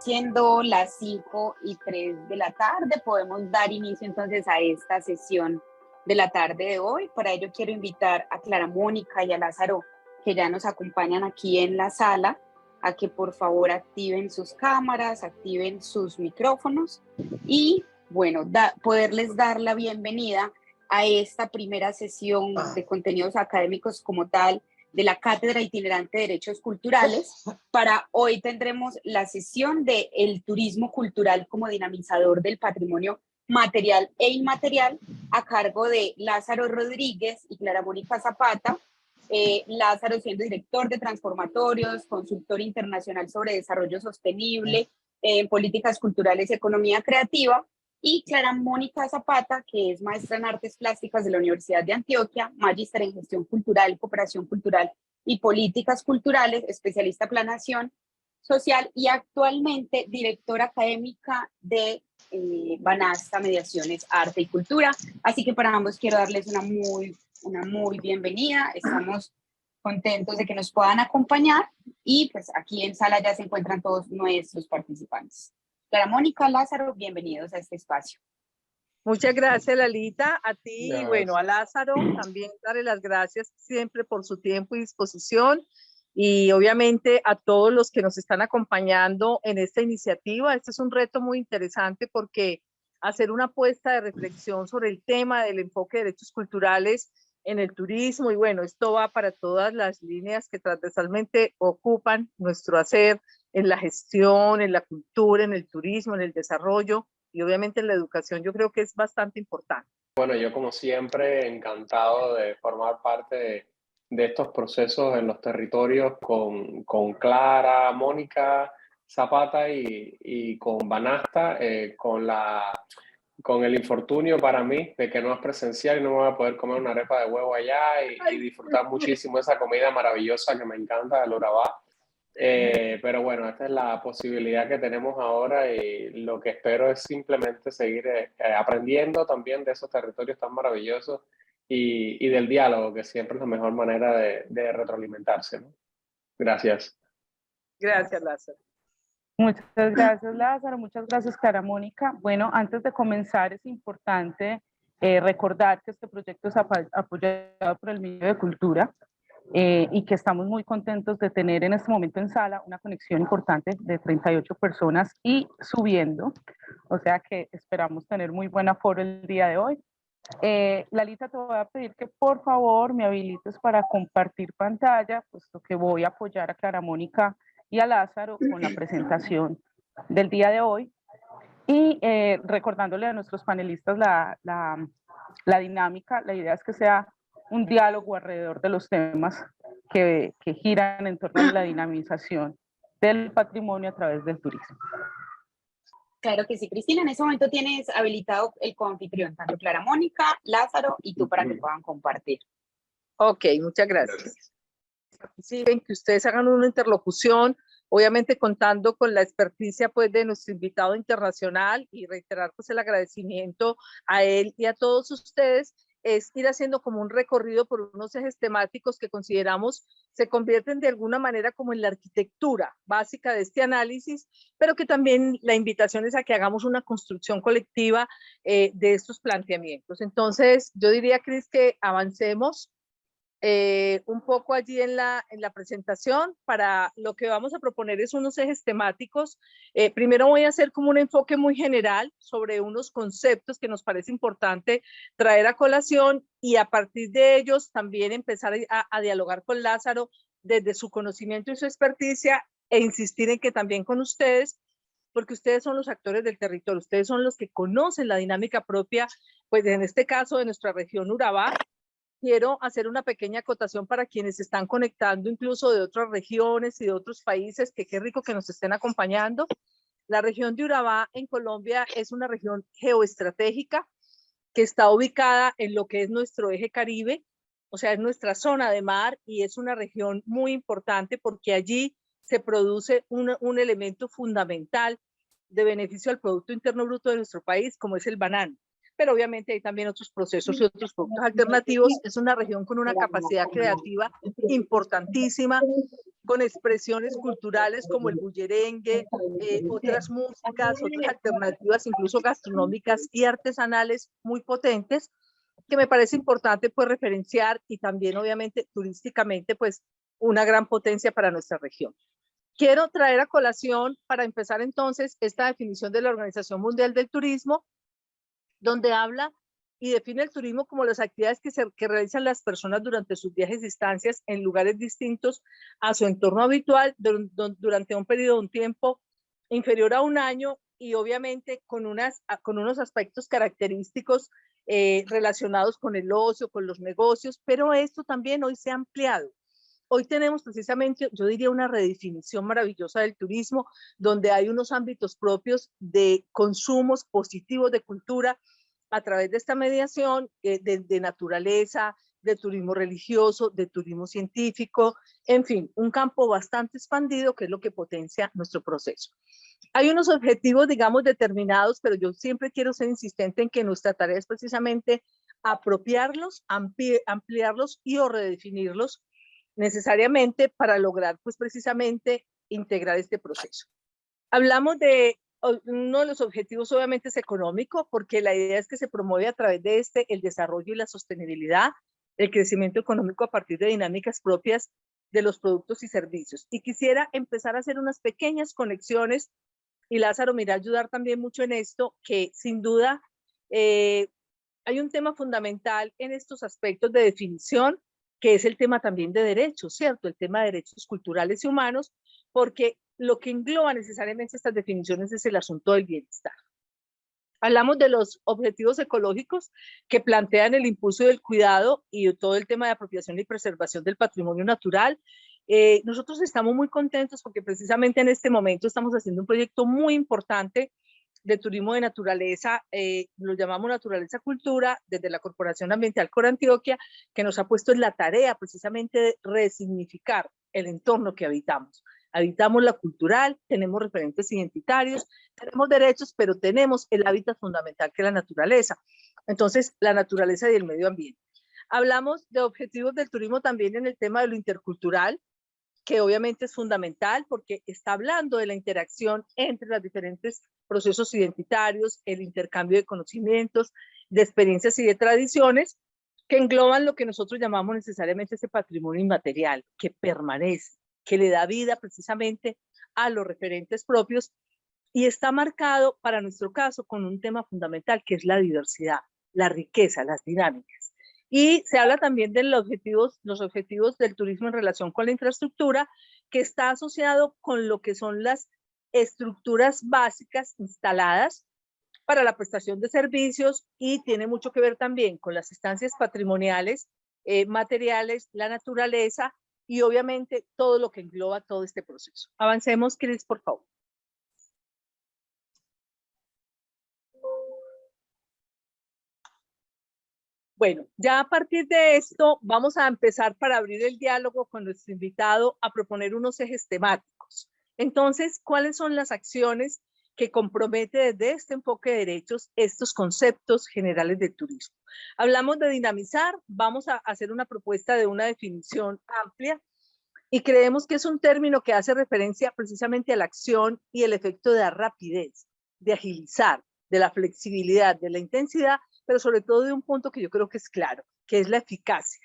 Siendo las 5:03 de la tarde, podemos dar inicio entonces a esta sesión de la tarde de hoy. Para ello quiero invitar a Clara Mónica y a Lázaro, que ya nos acompañan aquí en la sala, a que por favor activen sus cámaras, activen sus micrófonos y, bueno, poderles dar la bienvenida a esta primera sesión de contenidos académicos como tal de la Cátedra Itinerante de Derechos Culturales. Para hoy tendremos la sesión de el turismo cultural como dinamizador del patrimonio material e inmaterial a cargo de Lázaro Rodríguez y Clara Mónica Zapata. Lázaro siendo director de transformatorios, consultor internacional sobre desarrollo sostenible en políticas culturales y economía creativa, y Clara Mónica Zapata, que es maestra en artes plásticas de la Universidad de Antioquia, magíster en gestión cultural, cooperación cultural y políticas culturales, especialista en planeación social y actualmente directora académica de Banasta Mediaciones, Arte y Cultura. Así que para ambos quiero darles una muy bienvenida. Estamos contentos de que nos puedan acompañar y pues aquí en sala ya se encuentran todos nuestros participantes. Clara Mónica, Lázaro, bienvenidos a este espacio. Muchas gracias, Lalita, a ti Gracias. y bueno, a Lázaro también darle las gracias siempre por su tiempo y disposición y obviamente a todos los que nos están acompañando en esta iniciativa. Este es un reto muy interesante porque hacer una apuesta de reflexión sobre el tema del enfoque de derechos culturales en el turismo y bueno, esto va para todas las líneas que transversalmente ocupan nuestro hacer en la gestión, en la cultura, en el turismo, en el desarrollo y obviamente en la educación. Yo creo que es bastante importante. Bueno, yo como siempre encantado de formar parte de estos procesos en los territorios con Clara, Mónica, Zapata y con Banasta, con el infortunio para mí de que no es presencial y no me voy a poder comer una arepa de huevo allá y disfrutar muchísimo esa comida maravillosa que me encanta del Urabá. Pero bueno, esta es la posibilidad que tenemos ahora y lo que espero es simplemente seguir aprendiendo también de esos territorios tan maravillosos y del diálogo, que siempre es la mejor manera de retroalimentarse, ¿no? Gracias. Gracias, Lázaro. Muchas gracias, Lázaro. Muchas gracias, Clara Mónica. Bueno, antes de comenzar es importante recordar que este proyecto es apoyado por el Ministerio de Cultura y que estamos muy contentos de tener en este momento en sala una conexión importante de 38 personas y subiendo, o sea que esperamos tener muy buen aforo el día de hoy. Lalita, te voy a pedir que por favor me habilites para compartir pantalla, puesto que voy a apoyar a Clara Mónica y a Lázaro con la presentación del día de hoy y recordándole a nuestros panelistas la dinámica. La idea es que sea un diálogo alrededor de los temas que giran en torno a la dinamización del patrimonio a través del turismo. Claro que sí, Cristina. En ese momento tienes habilitado el coanfitrión, tanto Clara Mónica, Lázaro y tú para que puedan compartir. Ok, muchas gracias. Participen, que ustedes hagan una interlocución, obviamente contando con la experticia pues de nuestro invitado internacional y reiterar pues el agradecimiento a él y a todos ustedes. Es ir haciendo como un recorrido por unos ejes temáticos que consideramos se convierten de alguna manera como en la arquitectura básica de este análisis, pero que también la invitación es a que hagamos una construcción colectiva de estos planteamientos. Entonces, yo diría, Cris, que avancemos un poco allí en la presentación. Para lo que vamos a proponer es unos ejes temáticos. Primero voy a hacer como un enfoque muy general sobre unos conceptos que nos parece importante traer a colación y a partir de ellos también empezar a dialogar con Lázaro desde su conocimiento y su experticia e insistir en que también con ustedes, porque ustedes son los actores del territorio, ustedes son los que conocen la dinámica propia, pues en este caso de nuestra región Urabá. Quiero hacer una pequeña acotación para quienes se están conectando incluso de otras regiones y de otros países, que qué rico que nos estén acompañando. La región de Urabá en Colombia es una región geoestratégica que está ubicada en lo que es nuestro eje Caribe, o sea, es nuestra zona de mar y es una región muy importante porque allí se produce un elemento fundamental de beneficio al Producto Interno Bruto de nuestro país, como es el banano. Pero obviamente hay también otros procesos y otros productos alternativos. Es una región con una capacidad creativa importantísima, con expresiones culturales como el bullerengue, otras músicas, otras alternativas, incluso gastronómicas y artesanales muy potentes, que me parece importante pues referenciar, y también obviamente turísticamente pues una gran potencia para nuestra región. Quiero traer a colación, para empezar entonces, esta definición de la Organización Mundial del Turismo, donde habla y define el turismo como las actividades que realizan las personas durante sus viajes y estancias en lugares distintos a su entorno habitual durante un periodo de un tiempo inferior a un año, y obviamente con unos aspectos característicos relacionados con el ocio, con los negocios, pero esto también hoy se ha ampliado. Hoy tenemos precisamente, yo diría, una redefinición maravillosa del turismo, donde hay unos ámbitos propios de consumos positivos de cultura a través de esta mediación de naturaleza, de turismo religioso, de turismo científico, en fin, un campo bastante expandido que es lo que potencia nuestro proceso. Hay unos objetivos, digamos, determinados, pero yo siempre quiero ser insistente en que nuestra tarea es precisamente apropiarlos, ampliarlos y o redefinirlos necesariamente para lograr, pues precisamente, integrar este proceso. Hablamos de uno de los objetivos, obviamente, es económico, porque la idea es que se promueve a través de el desarrollo y la sostenibilidad, el crecimiento económico a partir de dinámicas propias de los productos y servicios. Y quisiera empezar a hacer unas pequeñas conexiones, y Lázaro me irá a ayudar también mucho en esto, que sin duda hay un tema fundamental en estos aspectos de definición, que es el tema también de derechos, ¿cierto? El tema de derechos culturales y humanos, porque lo que engloba necesariamente estas definiciones es el asunto del bienestar. Hablamos de los objetivos ecológicos que plantean el impulso del cuidado y todo el tema de apropiación y preservación del patrimonio natural. Nosotros estamos muy contentos porque precisamente en este momento estamos haciendo un proyecto muy importante de turismo de naturaleza, lo llamamos Naturaleza Cultura, desde la Corporación Ambiental Corantioquia, que nos ha puesto en la tarea precisamente de resignificar el entorno que habitamos. Habitamos la cultural, tenemos referentes identitarios, tenemos derechos, pero tenemos el hábitat fundamental que es la naturaleza. Entonces, la naturaleza y el medio ambiente. Hablamos de objetivos del turismo también en el tema de lo intercultural, que obviamente es fundamental porque está hablando de la interacción entre los diferentes procesos identitarios, el intercambio de conocimientos, de experiencias y de tradiciones, que engloban lo que nosotros llamamos necesariamente ese patrimonio inmaterial, que permanece, que le da vida precisamente a los referentes propios, y está marcado para nuestro caso con un tema fundamental que es la diversidad, la riqueza, las dinámicas. Y se habla también de los objetivos del turismo en relación con la infraestructura, que está asociado con lo que son las estructuras básicas instaladas para la prestación de servicios, y tiene mucho que ver también con las instancias patrimoniales, materiales, la naturaleza y obviamente todo lo que engloba todo este proceso. Avancemos, Cris, por favor. Bueno, ya a partir de esto vamos a empezar, para abrir el diálogo con nuestro invitado, a proponer unos ejes temáticos. Entonces, ¿cuáles son las acciones que compromete desde este enfoque de derechos estos conceptos generales del turismo? Hablamos de dinamizar, vamos a hacer una propuesta de una definición amplia, y creemos que es un término que hace referencia precisamente a la acción y el efecto de la rapidez, de agilizar, de la flexibilidad, de la intensidad, pero sobre todo de un punto que yo creo que es claro, que es la eficacia.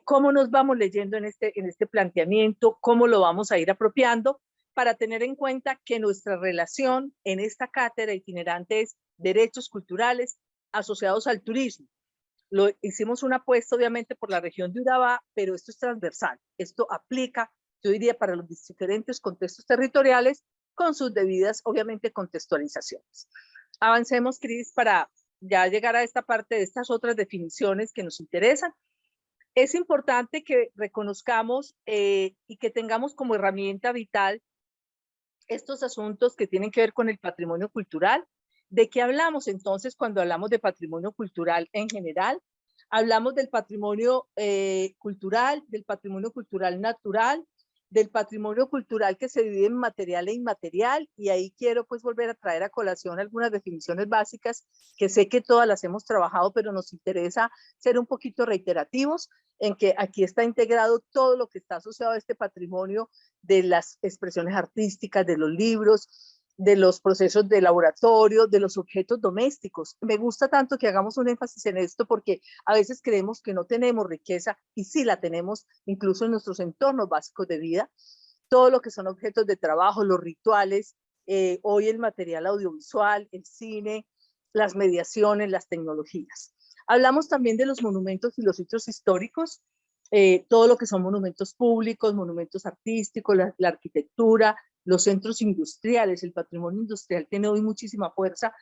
¿Cómo nos vamos leyendo en este planteamiento? ¿Cómo lo vamos a ir apropiando? Para tener en cuenta que nuestra relación en esta cátedra itinerante es derechos culturales asociados al turismo. Hicimos una apuesta obviamente por la región de Urabá, pero esto es transversal. Esto aplica, yo diría, para los diferentes contextos territoriales, con sus debidas, obviamente, contextualizaciones. Avancemos, Cris, para ya llegar a esta parte de estas otras definiciones que nos interesan. Es importante que reconozcamos y que tengamos como herramienta vital estos asuntos que tienen que ver con el patrimonio cultural. ¿De qué hablamos entonces cuando hablamos de patrimonio cultural en general? Hablamos del patrimonio cultural natural, del patrimonio cultural que se divide en material e inmaterial, y ahí quiero pues volver a traer a colación algunas definiciones básicas que sé que todas las hemos trabajado, pero nos interesa ser un poquito reiterativos en que aquí está integrado todo lo que está asociado a este patrimonio de las expresiones artísticas, de los libros, de los procesos de laboratorio, de los objetos domésticos. Me gusta tanto que hagamos un énfasis en esto porque a veces creemos que no tenemos riqueza y sí la tenemos incluso en nuestros entornos básicos de vida. Todo lo que son objetos de trabajo, los rituales, hoy el material audiovisual, el cine, las mediaciones, las tecnologías. Hablamos también de los monumentos y los sitios históricos, todo lo que son monumentos públicos, monumentos artísticos, la arquitectura, los centros industriales. El patrimonio industrial tiene hoy muchísima fuerza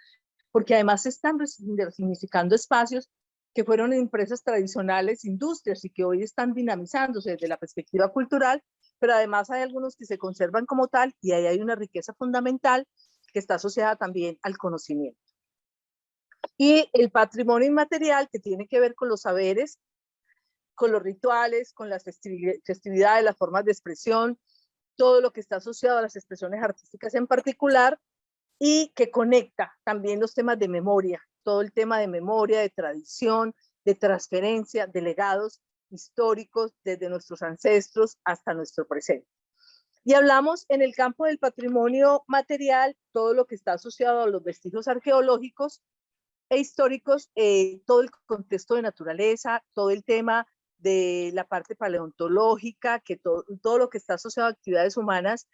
porque además se están resignificando espacios que fueron empresas tradicionales, industrias, y que hoy están dinamizándose desde la perspectiva cultural, pero además hay algunos que se conservan como tal, y ahí hay una riqueza fundamental que está asociada también al conocimiento. Y el patrimonio inmaterial, que tiene que ver con los saberes, con los rituales, con las festividades, las formas de expresión, todo lo que está asociado a las expresiones artísticas en particular, y que conecta también los temas de memoria, todo el tema de memoria, de tradición, de transferencia, de legados históricos desde nuestros ancestros hasta nuestro presente. Y hablamos en el campo del patrimonio material, todo lo que está asociado a los vestigios arqueológicos e históricos, todo el contexto de naturaleza, todo el tema de la parte paleontológica, que todo lo que está asociado a actividades humanas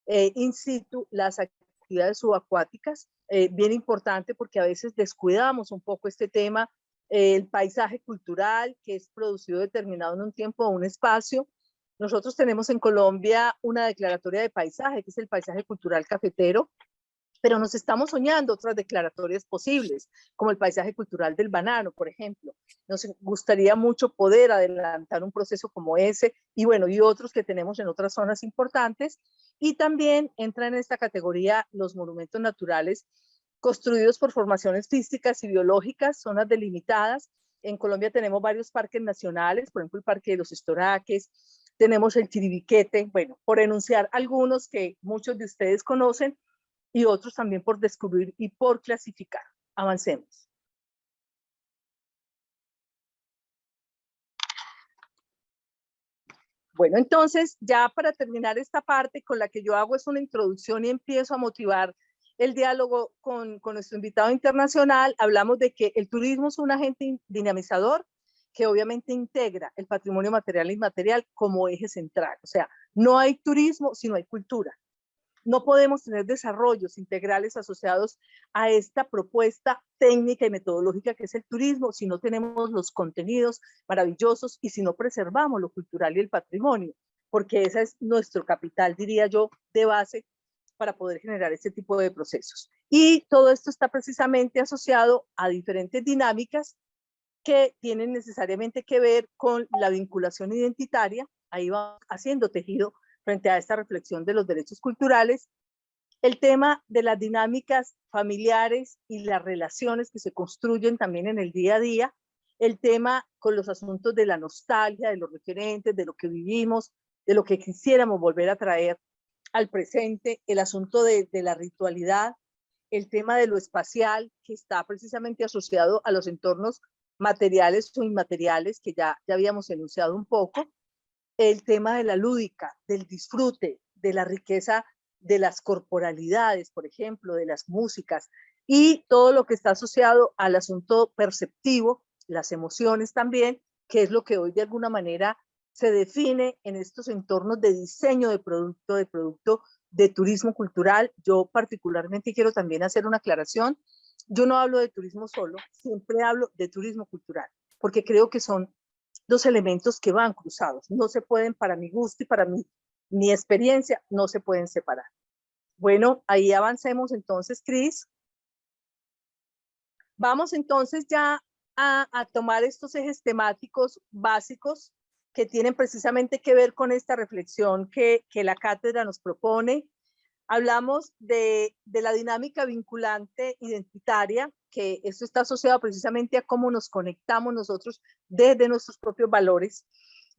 in situ, las actividades subacuáticas, bien importante porque a veces descuidamos un poco este tema, el paisaje cultural que es producido determinado en un tiempo o un espacio. Nosotros tenemos en Colombia una declaratoria de paisaje, que es el paisaje cultural cafetero, pero nos estamos soñando otras declaratorias posibles, como el paisaje cultural del banano, por ejemplo. Nos gustaría mucho poder adelantar un proceso como ese, y bueno, y otros que tenemos en otras zonas importantes. Y también entra en esta categoría los monumentos naturales construidos por formaciones físicas y biológicas, zonas delimitadas. En Colombia tenemos varios parques nacionales, por ejemplo, el Parque de los Estoraques, tenemos el Chiribiquete, bueno, por enunciar algunos que muchos de ustedes conocen, y otros también por descubrir y por clasificar. Avancemos. Bueno, entonces ya para terminar esta parte con la que yo hago es una introducción y empiezo a motivar el diálogo con nuestro invitado internacional. Hablamos de que el turismo es un agente dinamizador que obviamente integra el patrimonio material e inmaterial como eje central. O sea, no hay turismo si no hay cultura. No podemos tener desarrollos integrales asociados a esta propuesta técnica y metodológica que es el turismo si no tenemos los contenidos maravillosos y si no preservamos lo cultural y el patrimonio, porque ese es nuestro capital, diría yo, de base para poder generar este tipo de procesos. Y todo esto está precisamente asociado a diferentes dinámicas que tienen necesariamente que ver con la vinculación identitaria. Ahí va haciendo tejido frente a esta reflexión de los derechos culturales, el tema de las dinámicas familiares y las relaciones que se construyen también en el día a día, el tema con los asuntos de la nostalgia, de los referentes, de lo que vivimos, de lo que quisiéramos volver a traer al presente, el asunto de la ritualidad, el tema de lo espacial, que está precisamente asociado a los entornos materiales o inmateriales, que ya habíamos enunciado un poco, el tema de la lúdica, del disfrute, de la riqueza de las corporalidades, por ejemplo, de las músicas, y todo lo que está asociado al asunto perceptivo, las emociones también, que es lo que hoy de alguna manera se define en estos entornos de diseño de producto de turismo cultural. Yo particularmente quiero también hacer una aclaración. Yo no hablo de turismo solo, siempre hablo de turismo cultural, porque creo que son dos elementos que van cruzados, no se pueden, para mi gusto y para mi experiencia, no se pueden separar. Bueno, ahí avancemos entonces, Cris. Vamos entonces ya a tomar estos ejes temáticos básicos que tienen precisamente que ver con esta reflexión que la cátedra nos propone. Hablamos de la dinámica vinculante identitaria, que esto está asociado precisamente a cómo nos conectamos nosotros desde nuestros propios valores.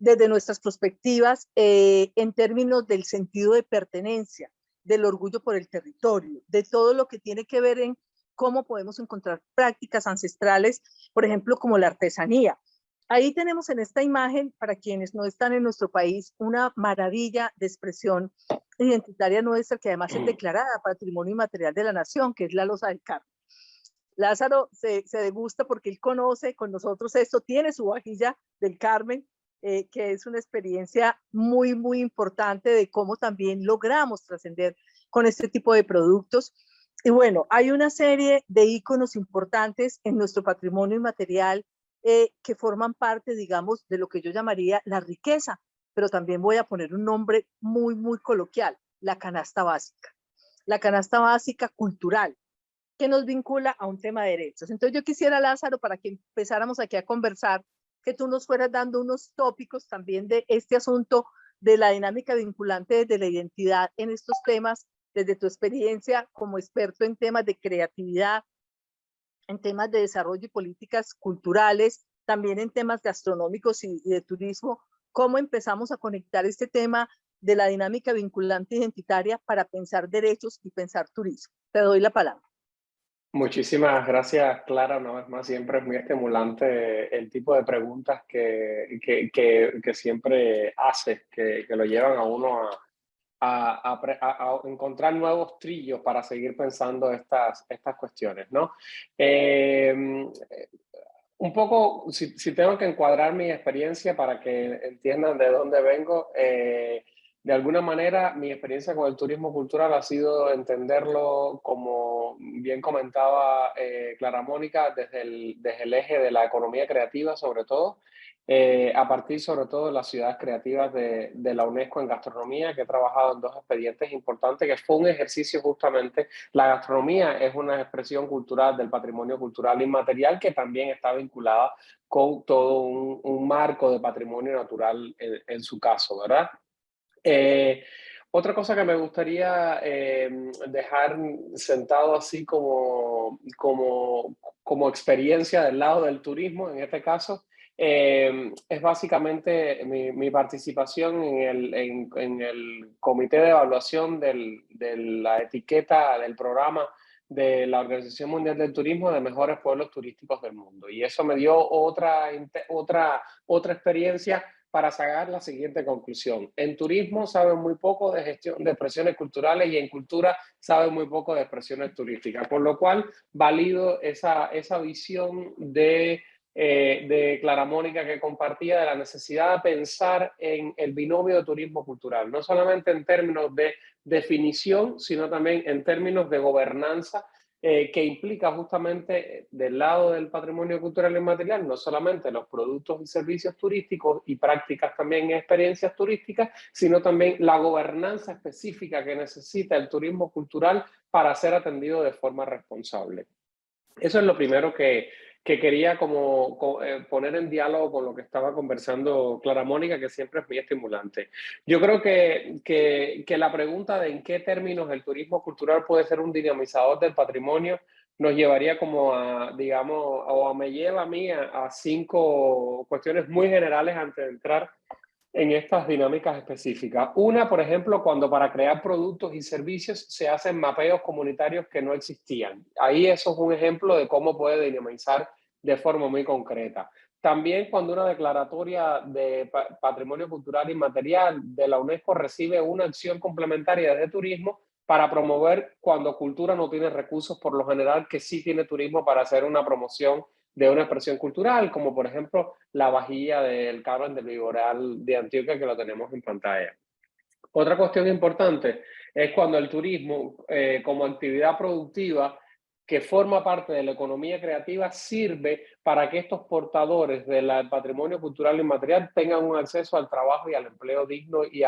desde nuestras perspectivas en términos del sentido de pertenencia, del orgullo por el territorio, de todo lo que tiene que ver en cómo podemos encontrar prácticas ancestrales, por ejemplo, como la artesanía. Ahí tenemos en esta imagen, para quienes no están en nuestro país, una maravilla de expresión identitaria nuestra que además es declarada Patrimonio Inmaterial de la Nación, que es la loza del Carmen. Lázaro se degusta porque él conoce con nosotros esto, tiene su vajilla del Carmen, que es una experiencia muy, muy importante de cómo también logramos trascender con este tipo de productos. Y bueno, hay una serie de íconos importantes en nuestro patrimonio inmaterial que forman parte, digamos, de lo que yo llamaría la riqueza, pero también voy a poner un nombre muy, muy coloquial, la canasta básica cultural, que nos vincula a un tema de derechos. Entonces yo quisiera, Lázaro, para que empezáramos aquí a conversar, que tú nos fueras dando unos tópicos también de este asunto de la dinámica vinculante de la identidad en estos temas, desde tu experiencia como experto en temas de creatividad, en temas de desarrollo y políticas culturales, también en temas gastronómicos y de turismo, cómo empezamos a conectar este tema de la dinámica vinculante identitaria para pensar derechos y pensar turismo. Te doy la palabra. Muchísimas gracias, Clara. Una vez más, siempre es muy estimulante el tipo de preguntas que siempre haces, que lo llevan a uno a encontrar nuevos trillos para seguir pensando estas cuestiones, ¿no? Un poco, si tengo que encuadrar mi experiencia para que entiendan de dónde vengo, de alguna manera mi experiencia con el turismo cultural ha sido entenderlo, como bien comentaba Clara Mónica, desde el eje de la economía creativa sobre todo, a partir sobre todo de las ciudades creativas de la UNESCO en gastronomía, que he trabajado en dos expedientes importantes, que fue un ejercicio justamente. La gastronomía es una expresión cultural del patrimonio cultural inmaterial que también está vinculada con todo un marco de patrimonio natural en su caso, ¿verdad? Otra cosa que me gustaría dejar sentado así como experiencia del lado del turismo, en este caso, es básicamente mi participación en el comité de evaluación de la etiqueta del programa de la Organización Mundial del Turismo de mejores pueblos turísticos del mundo. Y eso me dio otra experiencia para sacar la siguiente conclusión. En turismo saben muy poco de gestión de expresiones culturales y en cultura saben muy poco de expresiones turísticas, por lo cual valido esa visión de Clara Mónica que compartía de la necesidad de pensar en el binomio de turismo cultural, no solamente en términos de definición, sino también en términos de gobernanza, que implica justamente del lado del patrimonio cultural inmaterial, no solamente los productos y servicios turísticos y prácticas también experiencias turísticas, sino también la gobernanza específica que necesita el turismo cultural para ser atendido de forma responsable. Eso es lo primero que quería poner en diálogo con lo que estaba conversando Clara Mónica, que siempre es muy estimulante. Yo creo que la pregunta de en qué términos el turismo cultural puede ser un dinamizador del patrimonio nos llevaría como a, digamos, o me lleva a mí a 5 cuestiones muy generales antes de entrar en estas dinámicas específicas. Una, por ejemplo, cuando para crear productos y servicios se hacen mapeos comunitarios que no existían. Ahí eso es un ejemplo de cómo puede dinamizar de forma muy concreta. También cuando una declaratoria de patrimonio cultural inmaterial de la UNESCO recibe una acción complementaria de turismo para promover cuando cultura no tiene recursos, por lo general, que sí tiene turismo para hacer una promoción de una expresión cultural, como por ejemplo la vajilla del Carmen del Viboral de Antioquia, que lo tenemos en pantalla. Otra cuestión importante es cuando el turismo, como actividad productiva que forma parte de la economía creativa, sirve para que estos portadores del patrimonio cultural inmaterial tengan un acceso al trabajo y al empleo digno y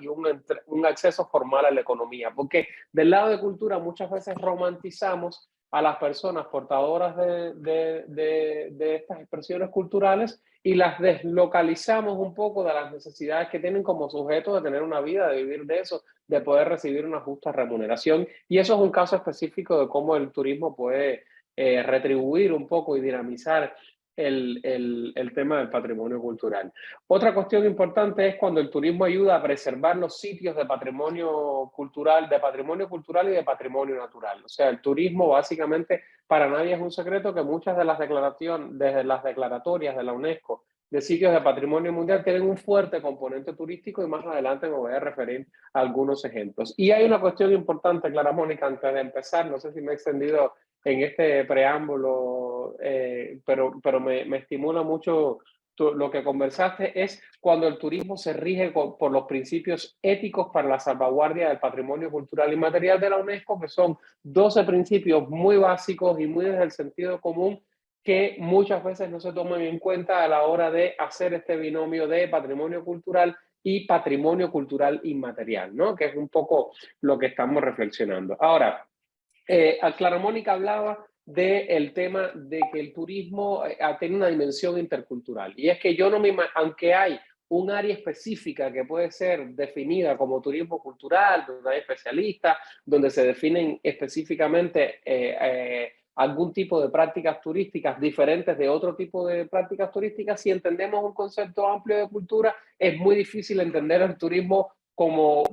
un acceso formal a la economía. Porque del lado de cultura muchas veces romantizamos a las personas portadoras de estas expresiones culturales y las deslocalizamos un poco de las necesidades que tienen como sujetos de tener una vida, de vivir de eso, de poder recibir una justa remuneración. Y eso es un caso específico de cómo el turismo puede retribuir un poco y dinamizar el tema del patrimonio cultural. Otra cuestión importante es cuando el turismo ayuda a preservar los sitios de patrimonio cultural y de patrimonio natural. O sea, el turismo básicamente, para nadie es un secreto que muchas de las declaraciones, desde las declaratorias de la UNESCO de sitios de patrimonio mundial tienen un fuerte componente turístico, y más adelante me voy a referir a algunos ejemplos. Y hay una cuestión importante, Clara Mónica, antes de empezar, no sé si me he extendido en este preámbulo, pero me estimula mucho lo que conversaste, es cuando el turismo se rige por los principios éticos para la salvaguardia del patrimonio cultural y material de la UNESCO, que son 12 principios muy básicos y muy desde el sentido común, que muchas veces no se toman en cuenta a la hora de hacer este binomio de patrimonio cultural y patrimonio cultural inmaterial, ¿no? Que es un poco lo que estamos reflexionando. Ahora, Clara Mónica hablaba del tema de que el turismo tiene una dimensión intercultural. Y es que yo no me imagino, aunque hay un área específica que puede ser definida como turismo cultural, donde hay especialistas, donde se definen específicamente algún tipo de prácticas turísticas diferentes de otro tipo de prácticas turísticas, si entendemos un concepto amplio de cultura, es muy difícil entender el turismo como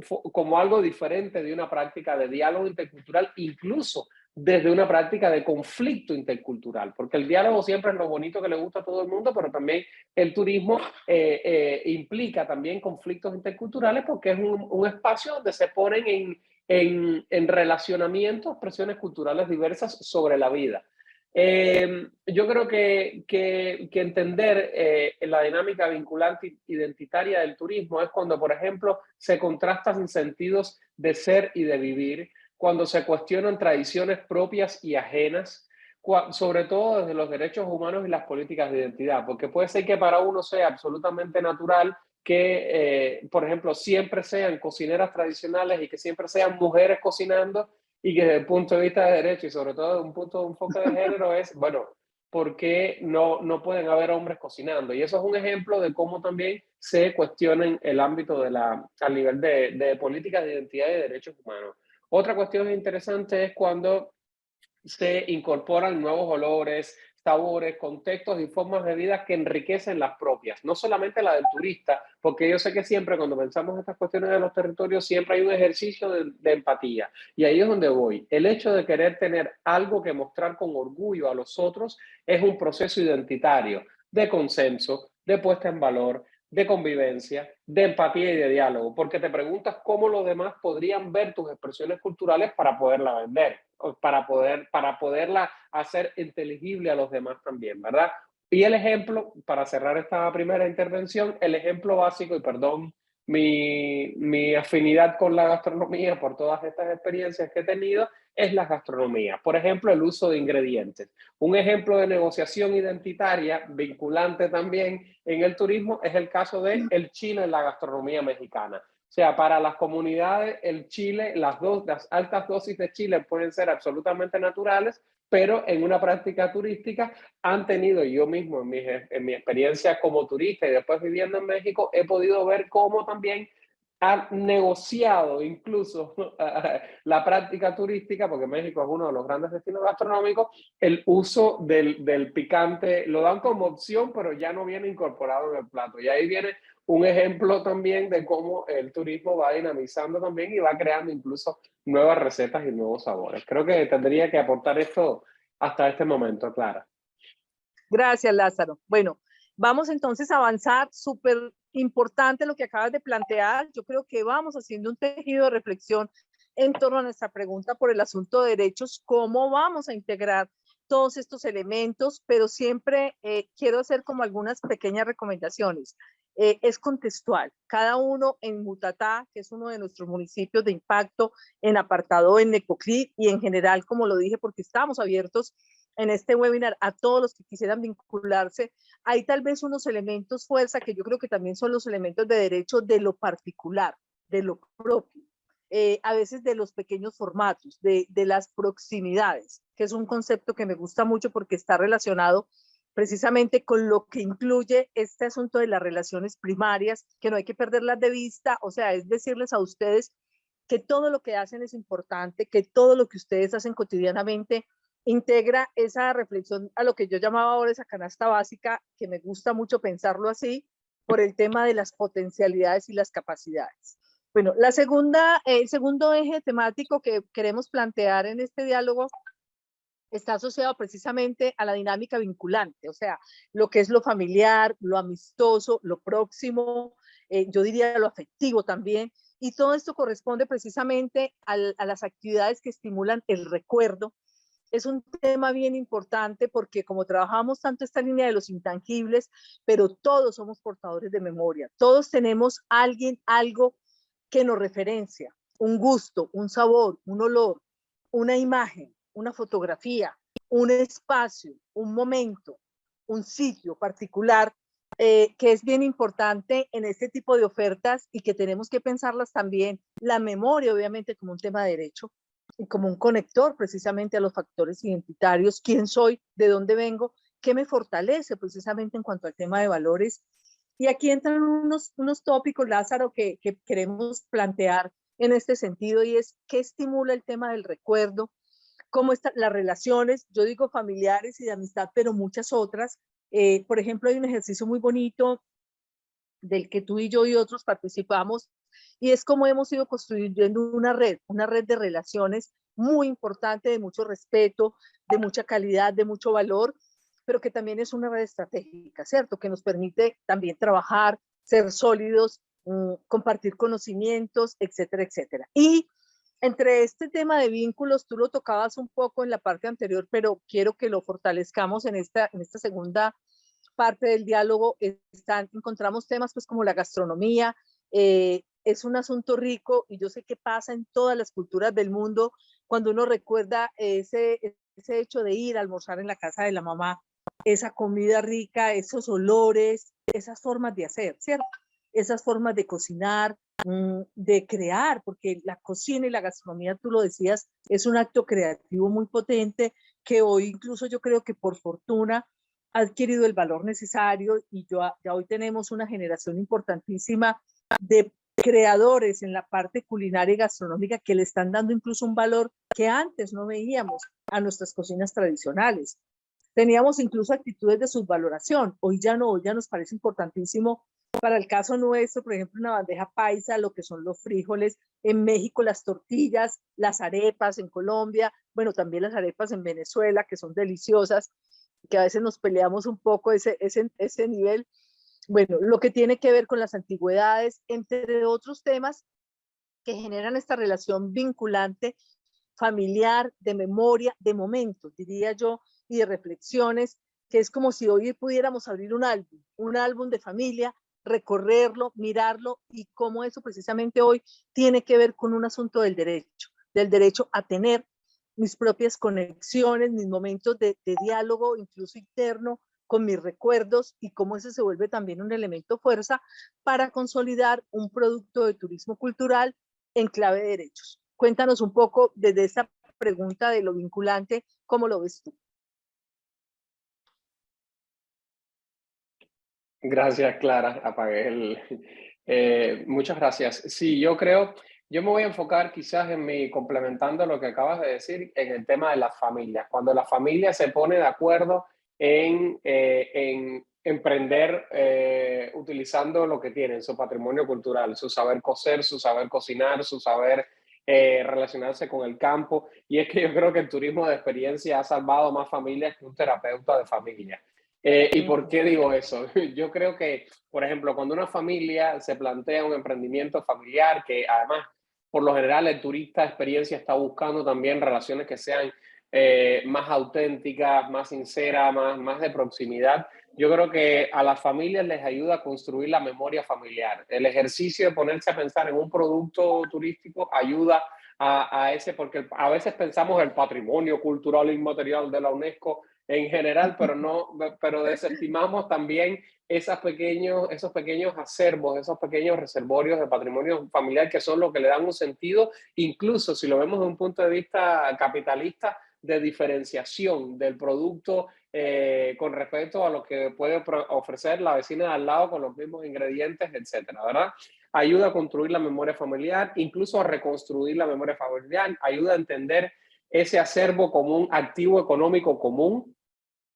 algo diferente de una práctica de diálogo intercultural, incluso desde una práctica de conflicto intercultural, porque el diálogo siempre es lo bonito que le gusta a todo el mundo, pero también el turismo implica también conflictos interculturales, porque es un espacio donde se ponen en relacionamiento expresiones culturales diversas sobre la vida. Yo creo que entender la dinámica vinculante identitaria del turismo es cuando, por ejemplo, se contrastan sentidos de ser y de vivir, cuando se cuestionan tradiciones propias y ajenas, sobre todo desde los derechos humanos y las políticas de identidad, porque puede ser que para uno sea absolutamente natural que, por ejemplo, siempre sean cocineras tradicionales y que siempre sean mujeres cocinando, y que desde el punto de vista de derecho y sobre todo desde un punto de enfoque de género es, bueno, ¿por qué no pueden haber hombres cocinando? Y eso es un ejemplo de cómo también se cuestiona el ámbito al nivel de políticas de identidad y de derechos humanos. Otra cuestión interesante es cuando se incorporan nuevos olores, sabores, contextos y formas de vida que enriquecen las propias, no solamente la del turista, porque yo sé que siempre cuando pensamos en estas cuestiones de los territorios, siempre hay un ejercicio de empatía. Y ahí es donde voy. El hecho de querer tener algo que mostrar con orgullo a los otros es un proceso identitario, de consenso, de puesta en valor, de convivencia, de empatía y de diálogo, porque te preguntas cómo los demás podrían ver tus expresiones culturales para poderla vender, para poderla hacer inteligible a los demás también, ¿verdad? Y el ejemplo, para cerrar esta primera intervención, el ejemplo básico, y perdón mi afinidad con la gastronomía por todas estas experiencias que he tenido, es la gastronomía. Por ejemplo, el uso de ingredientes. Un ejemplo de negociación identitaria, vinculante también en el turismo, es el caso de el chile en la gastronomía mexicana. O sea, para las comunidades, el chile, las altas dosis de chile pueden ser absolutamente naturales, pero en una práctica turística han tenido, yo mismo en mi experiencia como turista y después viviendo en México, he podido ver cómo también han negociado incluso la práctica turística, porque México es uno de los grandes destinos gastronómicos, el uso del picante, lo dan como opción, pero ya no viene incorporado en el plato. Y ahí viene un ejemplo también de cómo el turismo va dinamizando también y va creando incluso nuevas recetas y nuevos sabores. Creo que tendría que aportar esto hasta este momento, Clara. Gracias, Lázaro. Bueno, vamos entonces a avanzar. Súper importante lo que acabas de plantear. Yo creo que vamos haciendo un tejido de reflexión en torno a nuestra pregunta por el asunto de derechos, cómo vamos a integrar todos estos elementos, pero siempre quiero hacer como algunas pequeñas recomendaciones. Es contextual. Cada uno en Mutatá, que es uno de nuestros municipios de impacto, en Apartadó, en Necoclí y en general, como lo dije, porque estamos abiertos en este webinar a todos los que quisieran vincularse, hay tal vez unos elementos fuerza que yo creo que también son los elementos de derecho de lo particular, de lo propio, a veces de los pequeños formatos, de las proximidades, que es un concepto que me gusta mucho porque está relacionado precisamente con lo que incluye este asunto de las relaciones primarias, que no hay que perderlas de vista, o sea, es decirles a ustedes que todo lo que hacen es importante, que todo lo que ustedes hacen cotidianamente integra esa reflexión a lo que yo llamaba ahora esa canasta básica, que me gusta mucho pensarlo así, por el tema de las potencialidades y las capacidades. Bueno, el segundo eje temático que queremos plantear en este diálogo está asociado precisamente a la dinámica vinculante, o sea, lo que es lo familiar, lo amistoso, lo próximo, yo diría lo afectivo también, y todo esto corresponde precisamente a las actividades que estimulan el recuerdo. Es un tema bien importante porque como trabajamos tanto esta línea de los intangibles, pero todos somos portadores de memoria, todos tenemos alguien, algo que nos referencia, un gusto, un sabor, un olor, una imagen, una fotografía, un espacio, un momento, un sitio particular, que es bien importante en este tipo de ofertas y que tenemos que pensarlas también. La memoria, obviamente, como un tema de derecho y como un conector precisamente a los factores identitarios, quién soy, de dónde vengo, qué me fortalece precisamente en cuanto al tema de valores. Y aquí entran unos tópicos, Lázaro, que queremos plantear en este sentido, y es qué estimula el tema del recuerdo, cómo están las relaciones, yo digo familiares y de amistad, pero muchas otras. Por ejemplo, hay un ejercicio muy bonito del que tú y yo y otros participamos, y es cómo hemos ido construyendo una red de relaciones muy importante, de mucho respeto, de mucha calidad, de mucho valor, pero que también es una red estratégica, ¿cierto? Que nos permite también trabajar, ser sólidos, compartir conocimientos, etcétera, etcétera. Y entre este tema de vínculos, tú lo tocabas un poco en la parte anterior, pero quiero que lo fortalezcamos en esta segunda parte del diálogo. Encontramos temas pues como la gastronomía, es un asunto rico y yo sé que pasa en todas las culturas del mundo cuando uno recuerda ese hecho de ir a almorzar en la casa de la mamá, esa comida rica, esos olores, esas formas de hacer, ¿cierto? Esas formas de cocinar, de crear, porque la cocina y la gastronomía, tú lo decías, es un acto creativo muy potente que hoy incluso yo creo que por fortuna ha adquirido el valor necesario y ya hoy tenemos una generación importantísima de creadores en la parte culinaria y gastronómica que le están dando incluso un valor que antes no veíamos a nuestras cocinas tradicionales. Teníamos incluso actitudes de subvaloración, hoy ya no, hoy ya nos parece importantísimo. Para el caso nuestro, por ejemplo, una bandeja paisa, lo que son los frijoles, en México las tortillas, las arepas en Colombia, bueno, también las arepas en Venezuela, que son deliciosas, que a veces nos peleamos un poco ese nivel. Bueno, lo que tiene que ver con las antigüedades, entre otros temas que generan esta relación vinculante, familiar, de memoria, de momentos, diría yo, y de reflexiones, que es como si hoy pudiéramos abrir un álbum de familia, recorrerlo, mirarlo, y cómo eso precisamente hoy tiene que ver con un asunto del derecho a tener mis propias conexiones, mis momentos de diálogo, incluso interno, con mis recuerdos, y cómo eso se vuelve también un elemento fuerza para consolidar un producto de turismo cultural en clave de derechos. Cuéntanos un poco desde esta pregunta de lo vinculante, ¿cómo lo ves tú? Gracias, Clara. Apagué muchas gracias. Sí, yo me voy a enfocar quizás complementando lo que acabas de decir, en el tema de las familias. Cuando la familia se pone de acuerdo en emprender utilizando lo que tienen, su patrimonio cultural, su saber coser, su saber cocinar, su saber relacionarse con el campo. Y es que yo creo que el turismo de experiencia ha salvado más familias que un terapeuta de familia. ¿Y por qué digo eso? Yo creo que, por ejemplo, cuando una familia se plantea un emprendimiento familiar, que además, por lo general, el turista de experiencia está buscando también relaciones que sean más auténticas, más sinceras, más de proximidad. Yo creo que a las familias les ayuda a construir la memoria familiar. El ejercicio de ponerse a pensar en un producto turístico ayuda a ese, porque a veces pensamos el patrimonio cultural e inmaterial de la UNESCO en general, pero desestimamos también esos pequeños acervos, esos pequeños reservorios de patrimonio familiar que son lo que le dan un sentido, incluso si lo vemos desde un punto de vista capitalista, de diferenciación del producto con respecto a lo que puede ofrecer la vecina de al lado con los mismos ingredientes, etcétera, ¿verdad? Ayuda a construir la memoria familiar, incluso a reconstruir la memoria familiar, ayuda a entender ese acervo como un activo económico común.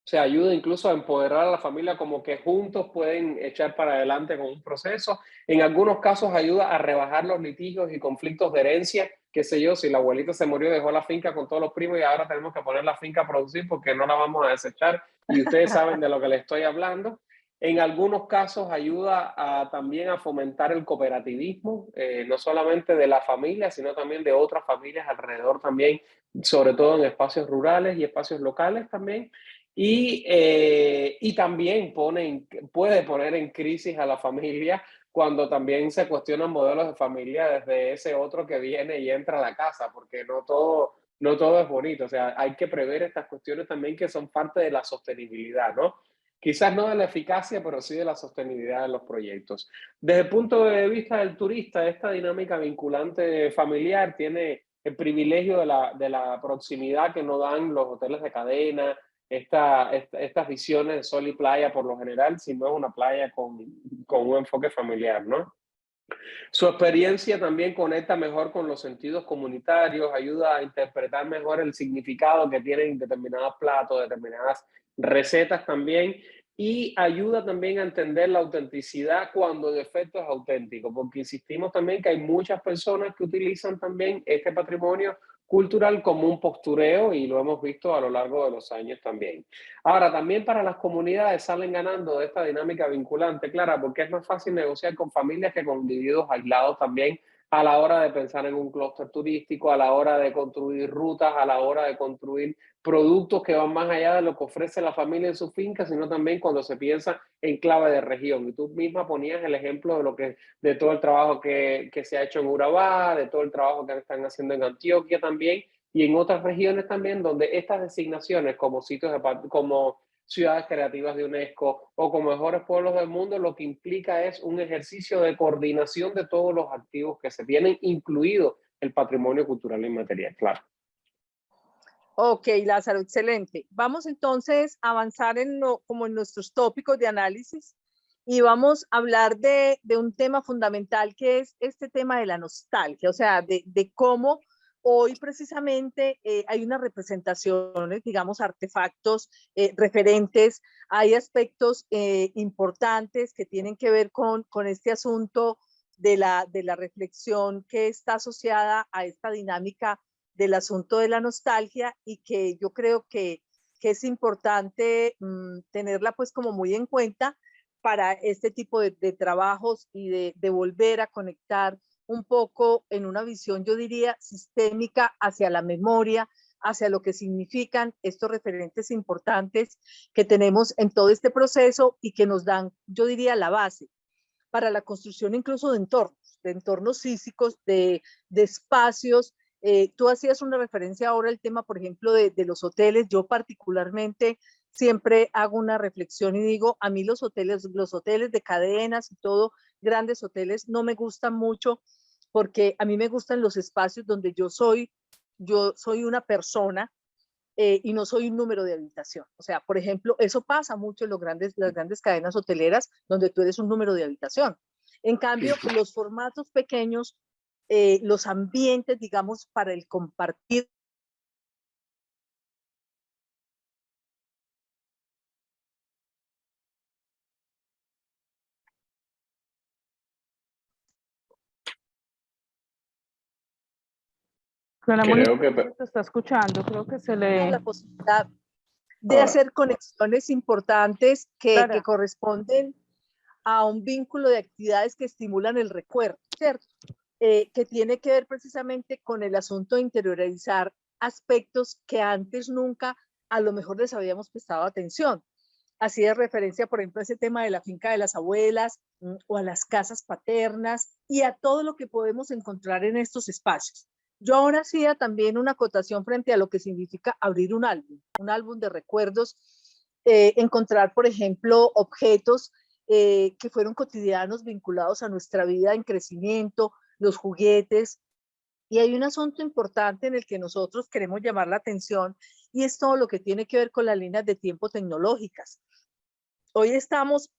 O sea, ayuda incluso a empoderar a la familia, como que juntos pueden echar para adelante con un proceso. En algunos casos ayuda a rebajar los litigios y conflictos de herencia. Qué sé yo, si la abuelita se murió, dejó la finca con todos los primos y ahora tenemos que poner la finca a producir porque no la vamos a desechar. Y ustedes saben de lo que les estoy hablando. En algunos casos ayuda también a fomentar el cooperativismo, no solamente de la familia, sino también de otras familias alrededor también, sobre todo en espacios rurales y espacios locales también. Y también puede poner en crisis a la familia cuando también se cuestionan modelos de familia desde ese otro que viene y entra a la casa, porque no todo es bonito. O sea, hay que prever estas cuestiones también que son parte de la sostenibilidad, ¿no? Quizás no de la eficacia, pero sí de la sostenibilidad de los proyectos. Desde el punto de vista del turista, esta dinámica vinculante familiar tiene el privilegio de la proximidad que no dan los hoteles de cadena, estas visiones de sol y playa por lo general, si no es una playa con un enfoque familiar, ¿no? Su experiencia también conecta mejor con los sentidos comunitarios, ayuda a interpretar mejor el significado que tienen determinados platos, determinadas recetas también, y ayuda también a entender la autenticidad cuando en efecto es auténtico, porque insistimos también que hay muchas personas que utilizan también este patrimonio cultural como un postureo y lo hemos visto a lo largo de los años también. Ahora, también para las comunidades salen ganando de esta dinámica vinculante, Clara, porque es más fácil negociar con familias que con individuos aislados también a la hora de pensar en un clúster turístico, a la hora de construir rutas, a la hora de construir productos que van más allá de lo que ofrece la familia en su finca, sino también cuando se piensa en clave de región. Y tú misma ponías el ejemplo de todo el trabajo que se ha hecho en Urabá, de todo el trabajo que están haciendo en Antioquia también, y en otras regiones también donde estas designaciones como como ciudades creativas de UNESCO o como mejores pueblos del mundo, lo que implica es un ejercicio de coordinación de todos los activos que se tienen, incluido el patrimonio cultural inmaterial, claro. Ok, Lázaro, excelente. Vamos entonces a avanzar como en nuestros tópicos de análisis y vamos a hablar de un tema fundamental que es este tema de la nostalgia, o sea, de cómo hoy precisamente hay unas representaciones, digamos, artefactos referentes, hay aspectos importantes que tienen que ver con este asunto de la reflexión que está asociada a esta dinámica del asunto de la nostalgia y que yo creo que es importante tenerla pues como muy en cuenta para este tipo de trabajos y de volver a conectar un poco en una visión, yo diría, sistémica hacia la memoria, hacia lo que significan estos referentes importantes que tenemos en todo este proceso y que nos dan, yo diría, la base para la construcción incluso de entornos físicos, de espacios. Tú hacías una referencia ahora al tema, por ejemplo, de los hoteles. Yo particularmente siempre hago una reflexión y digo, a mí los hoteles de cadenas y todo, grandes hoteles, no me gustan mucho porque a mí me gustan los espacios donde yo soy una persona y no soy un número de habitación. O sea, por ejemplo, eso pasa mucho en las grandes cadenas hoteleras donde tú eres un número de habitación. En cambio, los formatos pequeños, los ambientes, digamos, para el compartir. Creo que se está escuchando, creo que se le... La posibilidad de hacer conexiones importantes que corresponden a un vínculo de actividades que estimulan el recuerdo, ¿cierto? Que tiene que ver precisamente con el asunto de interiorizar aspectos que antes nunca a lo mejor les habíamos prestado atención. Así de referencia, por ejemplo, a ese tema de la finca de las abuelas o a las casas paternas y a todo lo que podemos encontrar en estos espacios. Yo ahora hacía también una acotación frente a lo que significa abrir un álbum de recuerdos, encontrar, por ejemplo, objetos que fueron cotidianos vinculados a nuestra vida en crecimiento, los juguetes. Y hay un asunto importante en el que nosotros queremos llamar la atención y es todo lo que tiene que ver con las líneas de tiempo tecnológicas. Hoy estamos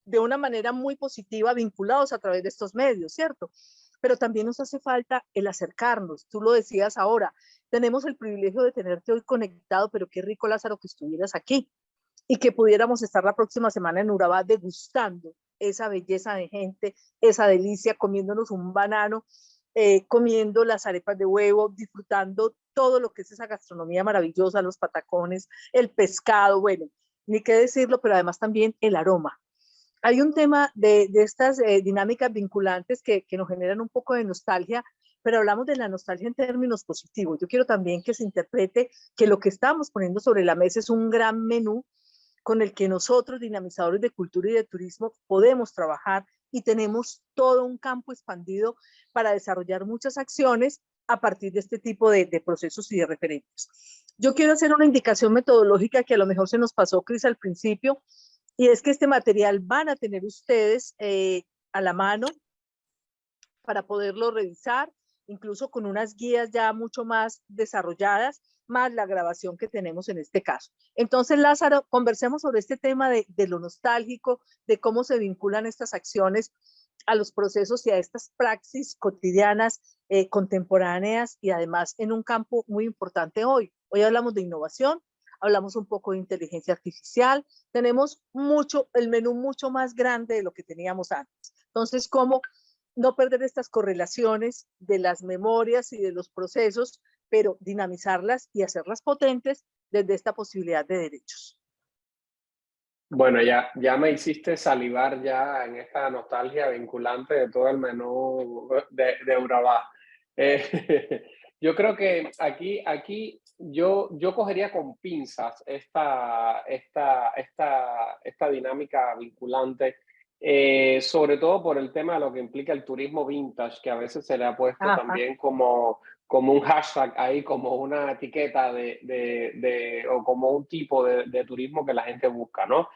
de una manera muy positiva vinculados a través de estos medios, ¿cierto? pero también nos hace falta el acercarnos. Tú lo decías ahora, tenemos el privilegio de tenerte hoy conectado, pero qué rico, Lázaro, que estuvieras aquí y que pudiéramos estar la próxima semana en Urabá degustando esa belleza de gente, esa delicia, comiéndonos un banano, comiendo las arepas de huevo, disfrutando todo lo que es esa gastronomía maravillosa, los patacones, el pescado, bueno, ni qué decirlo, pero además también el aroma. Hay un tema de estas dinámicas vinculantes que nos generan un poco de nostalgia, pero hablamos de la nostalgia en términos positivos. Yo quiero también que se interprete que lo que estamos poniendo sobre la mesa es un gran menú con el que nosotros, dinamizadores de cultura y de turismo, podemos trabajar y tenemos todo un campo expandido para desarrollar muchas acciones a partir de este tipo de procesos y de referentes. Yo quiero hacer una indicación metodológica que a lo mejor se nos pasó, Cris, al principio, y es que este material van a tener ustedes a la mano para poderlo revisar, incluso con unas guías ya mucho más desarrolladas, más la grabación que tenemos en este caso. Entonces, Lázaro, conversemos sobre este tema de lo nostálgico, de cómo se vinculan estas acciones a los procesos y a estas praxis cotidianas, contemporáneas y además en un campo muy importante hoy. Hoy hablamos de innovación, hablamos un poco de inteligencia artificial, tenemos el menú mucho más grande de lo que teníamos antes. Entonces, ¿cómo no perder estas correlaciones de las memorias y de los procesos, pero dinamizarlas y hacerlas potentes desde esta posibilidad de derechos? Bueno, ya me hiciste salivar ya en esta nostalgia vinculante de todo el menú de Urabá. Yo creo que aquí yo cogería con pinzas esta dinámica vinculante, sobre todo por el tema de lo que implica el turismo vintage, que a veces se le ha puesto también como un hashtag ahí, como una etiqueta o como un tipo de turismo que la gente busca, ¿no?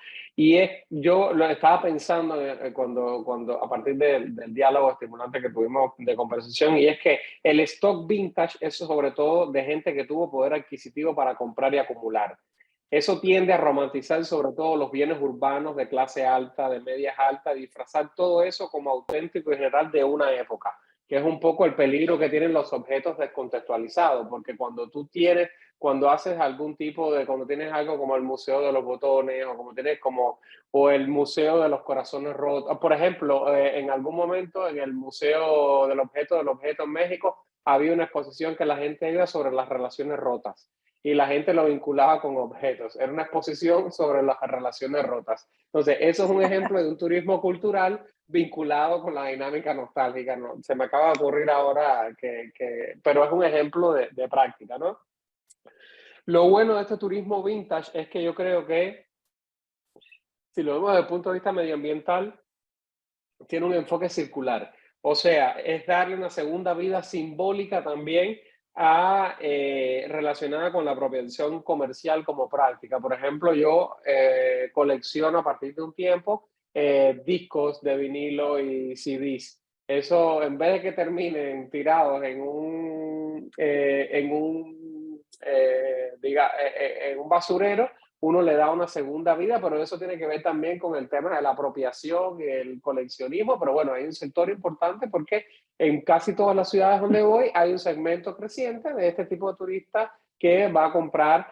Yo lo estaba pensando cuando a partir del diálogo estimulante que tuvimos de conversación, y es que el stock vintage es sobre todo de gente que tuvo poder adquisitivo para comprar y acumular. Eso tiende a romantizar sobre todo los bienes urbanos de clase alta, de medias altas, disfrazar todo eso como auténtico y general de una época, que es un poco el peligro que tienen los objetos descontextualizados, porque cuando haces algún tipo cuando tienes algo como el Museo de los Botones, o el Museo de los Corazones Rotos, por ejemplo, en algún momento en el Museo del Objeto en México, había una exposición que la gente iba sobre las relaciones rotas y la gente lo vinculaba con objetos. Era una exposición sobre las relaciones rotas. Entonces, eso es un ejemplo de un turismo cultural vinculado con la dinámica nostálgica, ¿no? Se me acaba de ocurrir ahora pero es un ejemplo de práctica, ¿no? Lo bueno de este turismo vintage es que yo creo que, si lo vemos desde el punto de vista medioambiental, tiene un enfoque circular. O sea, es darle una segunda vida simbólica también relacionada con la apropiación comercial como práctica. Por ejemplo, yo colecciono a partir de un tiempo discos de vinilo y CDs. Eso, en vez de que terminen tirados en un basurero, uno le da una segunda vida, pero eso tiene que ver también con el tema de la apropiación y el coleccionismo. Pero bueno, hay un sector importante porque en casi todas las ciudades donde voy hay un segmento creciente de este tipo de turistas que va a comprar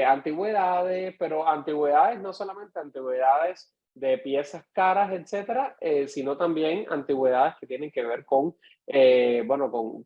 antigüedades, pero antigüedades, no solamente antigüedades de piezas caras, etcétera, sino también antigüedades que tienen que ver con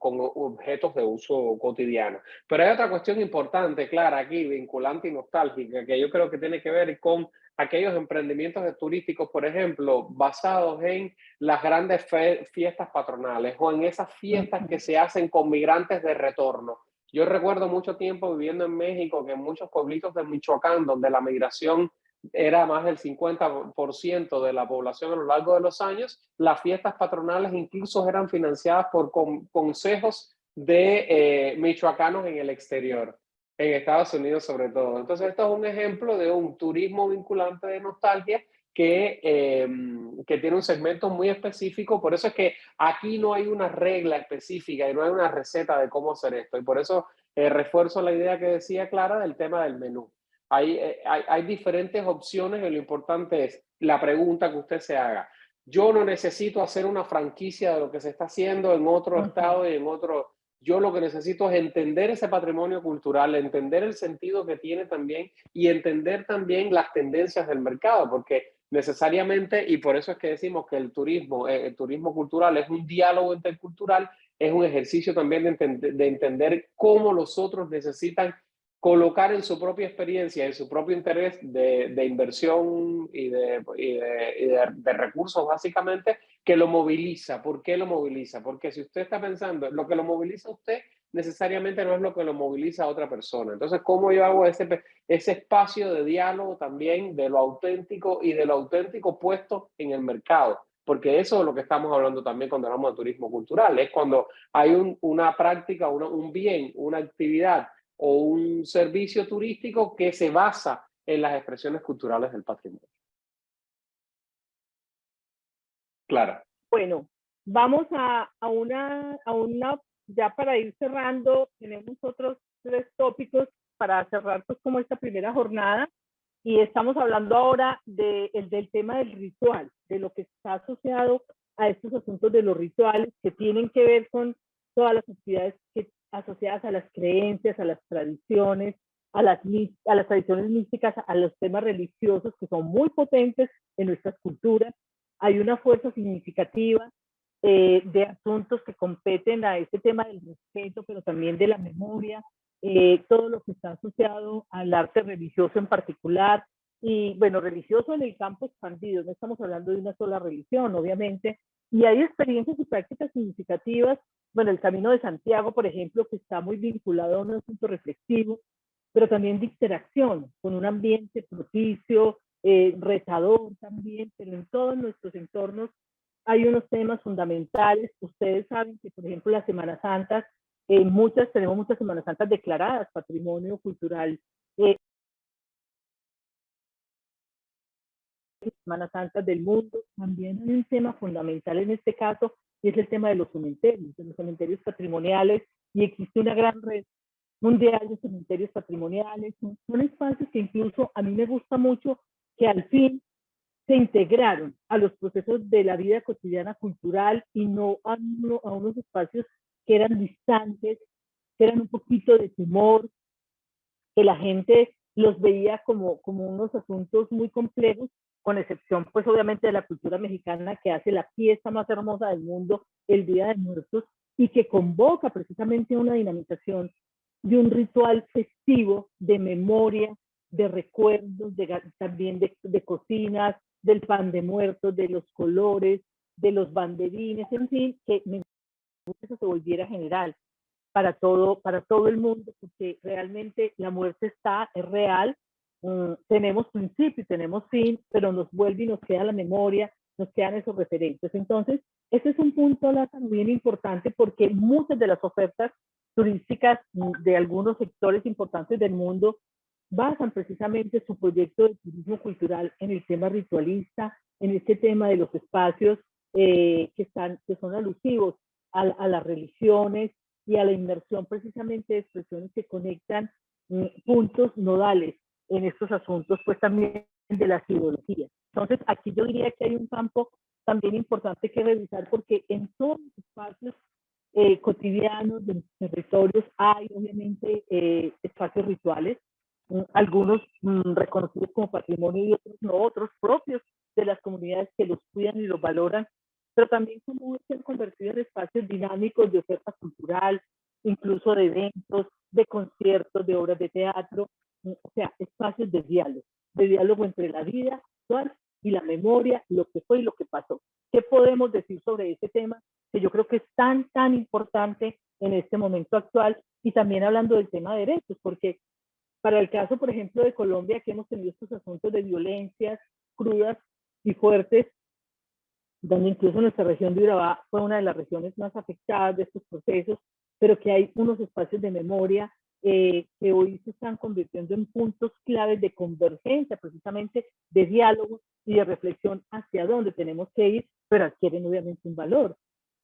objetos de uso cotidiano. Pero hay otra cuestión importante, Clara, aquí, vinculante y nostálgica, que yo creo que tiene que ver con aquellos emprendimientos turísticos, por ejemplo, basados en las grandes fiestas patronales o en esas fiestas que se hacen con migrantes de retorno. Yo recuerdo mucho tiempo viviendo en México, que en muchos pueblitos de Michoacán, donde la migración era más del 50% de la población a lo largo de los años, las fiestas patronales incluso eran financiadas por consejos de michoacanos en el exterior, en Estados Unidos sobre todo. Entonces, esto es un ejemplo de un turismo vinculante de nostalgia que tiene un segmento muy específico. Por eso es que aquí no hay una regla específica y no hay una receta de cómo hacer esto. Y por eso refuerzo la idea que decía Clara del tema del menú. Hay diferentes opciones y lo importante es la pregunta que usted se haga. yo no necesito hacer una franquicia de lo que se está haciendo en otro estado y en otro. Yo lo que necesito es entender ese patrimonio cultural, entender el sentido que tiene también y entender también las tendencias del mercado, porque necesariamente, y por eso es que decimos que el turismo cultural es un diálogo intercultural, es un ejercicio también de entender cómo los otros necesitan colocar en su propia experiencia, en su propio interés de inversión y de recursos básicamente, que lo moviliza. ¿Por qué lo moviliza? Porque si usted está pensando, lo que lo moviliza a usted necesariamente no es lo que lo moviliza a otra persona. Entonces, ¿cómo yo hago ese espacio de diálogo también de lo auténtico y de lo auténtico puesto en el mercado? Porque eso es lo que estamos hablando también cuando hablamos de turismo cultural. Es cuando hay una práctica, un bien, una actividad o un servicio turístico que se basa en las expresiones culturales del patrimonio. Claro. Bueno, vamos a una, ya para ir cerrando, tenemos otros 3 tópicos para cerrar pues como esta primera jornada, y estamos hablando ahora del tema del ritual, de lo que está asociado a estos asuntos de los rituales que tienen que ver con todas las actividades asociadas a las creencias, a las tradiciones, a las tradiciones místicas, a los temas religiosos que son muy potentes en nuestras culturas. Hay una fuerza significativa de asuntos que competen a este tema del respeto, pero también de la memoria, todo lo que está asociado al arte religioso en particular, y bueno, religioso en el campo expandido, no estamos hablando de una sola religión, obviamente, y hay experiencias y prácticas significativas. Bueno, el Camino de Santiago, por ejemplo, que está muy vinculado a un asunto reflexivo, pero también de interacción, con un ambiente propicio, retador también, pero en todos nuestros entornos hay unos temas fundamentales. Ustedes saben que, por ejemplo, las Semanas Santas, tenemos muchas Semanas Santas declaradas Patrimonio Cultural. Semanas Santas del mundo. También hay un tema fundamental en este caso, y es el tema de los cementerios patrimoniales, y existe una gran red mundial de cementerios patrimoniales. Son espacios que incluso a mí me gusta mucho que al fin se integraron a los procesos de la vida cotidiana cultural y no a unos espacios que eran distantes, que eran un poquito de temor, que la gente los veía como unos asuntos muy complejos, con excepción pues obviamente de la cultura mexicana, que hace la fiesta más hermosa del mundo, el Día de Muertos, y que convoca precisamente una dinamización de un ritual festivo de memoria, de recuerdos, también de cocinas, del pan de muertos, de los colores, de los banderines, en fin, que me gustaría que eso se volviera general para todo el mundo, porque realmente la muerte es real. Tenemos principio y tenemos fin, pero nos vuelve y nos queda la memoria, nos quedan esos referentes. Entonces, ese es un punto, Lázaro, bien importante, porque muchas de las ofertas turísticas de algunos sectores importantes del mundo basan precisamente su proyecto de turismo cultural en el tema ritualista, en este tema de los espacios que son alusivos a las religiones y a la inmersión precisamente de expresiones que conectan puntos nodales en estos asuntos, pues también de las ideologías. Entonces, aquí yo diría que hay un campo también importante que revisar, porque en todos los espacios cotidianos de los territorios hay obviamente espacios rituales, algunos reconocidos como patrimonio y otros no, otros propios de las comunidades que los cuidan y los valoran, pero también como se han convertido en espacios dinámicos de oferta cultural, incluso de eventos, de conciertos, de obras de teatro, o sea, espacios de diálogo entre la vida actual y la memoria, lo que fue y lo que pasó. ¿Qué podemos decir sobre este tema que yo creo que es tan importante en este momento actual? Y también hablando del tema de derechos, porque para el caso, por ejemplo, de Colombia, que hemos tenido estos asuntos de violencias crudas y fuertes, donde incluso nuestra región de Urabá fue una de las regiones más afectadas de estos procesos, pero que hay unos espacios de memoria que hoy se están convirtiendo en puntos claves de convergencia, precisamente de diálogo y de reflexión hacia dónde tenemos que ir, pero adquieren obviamente un valor.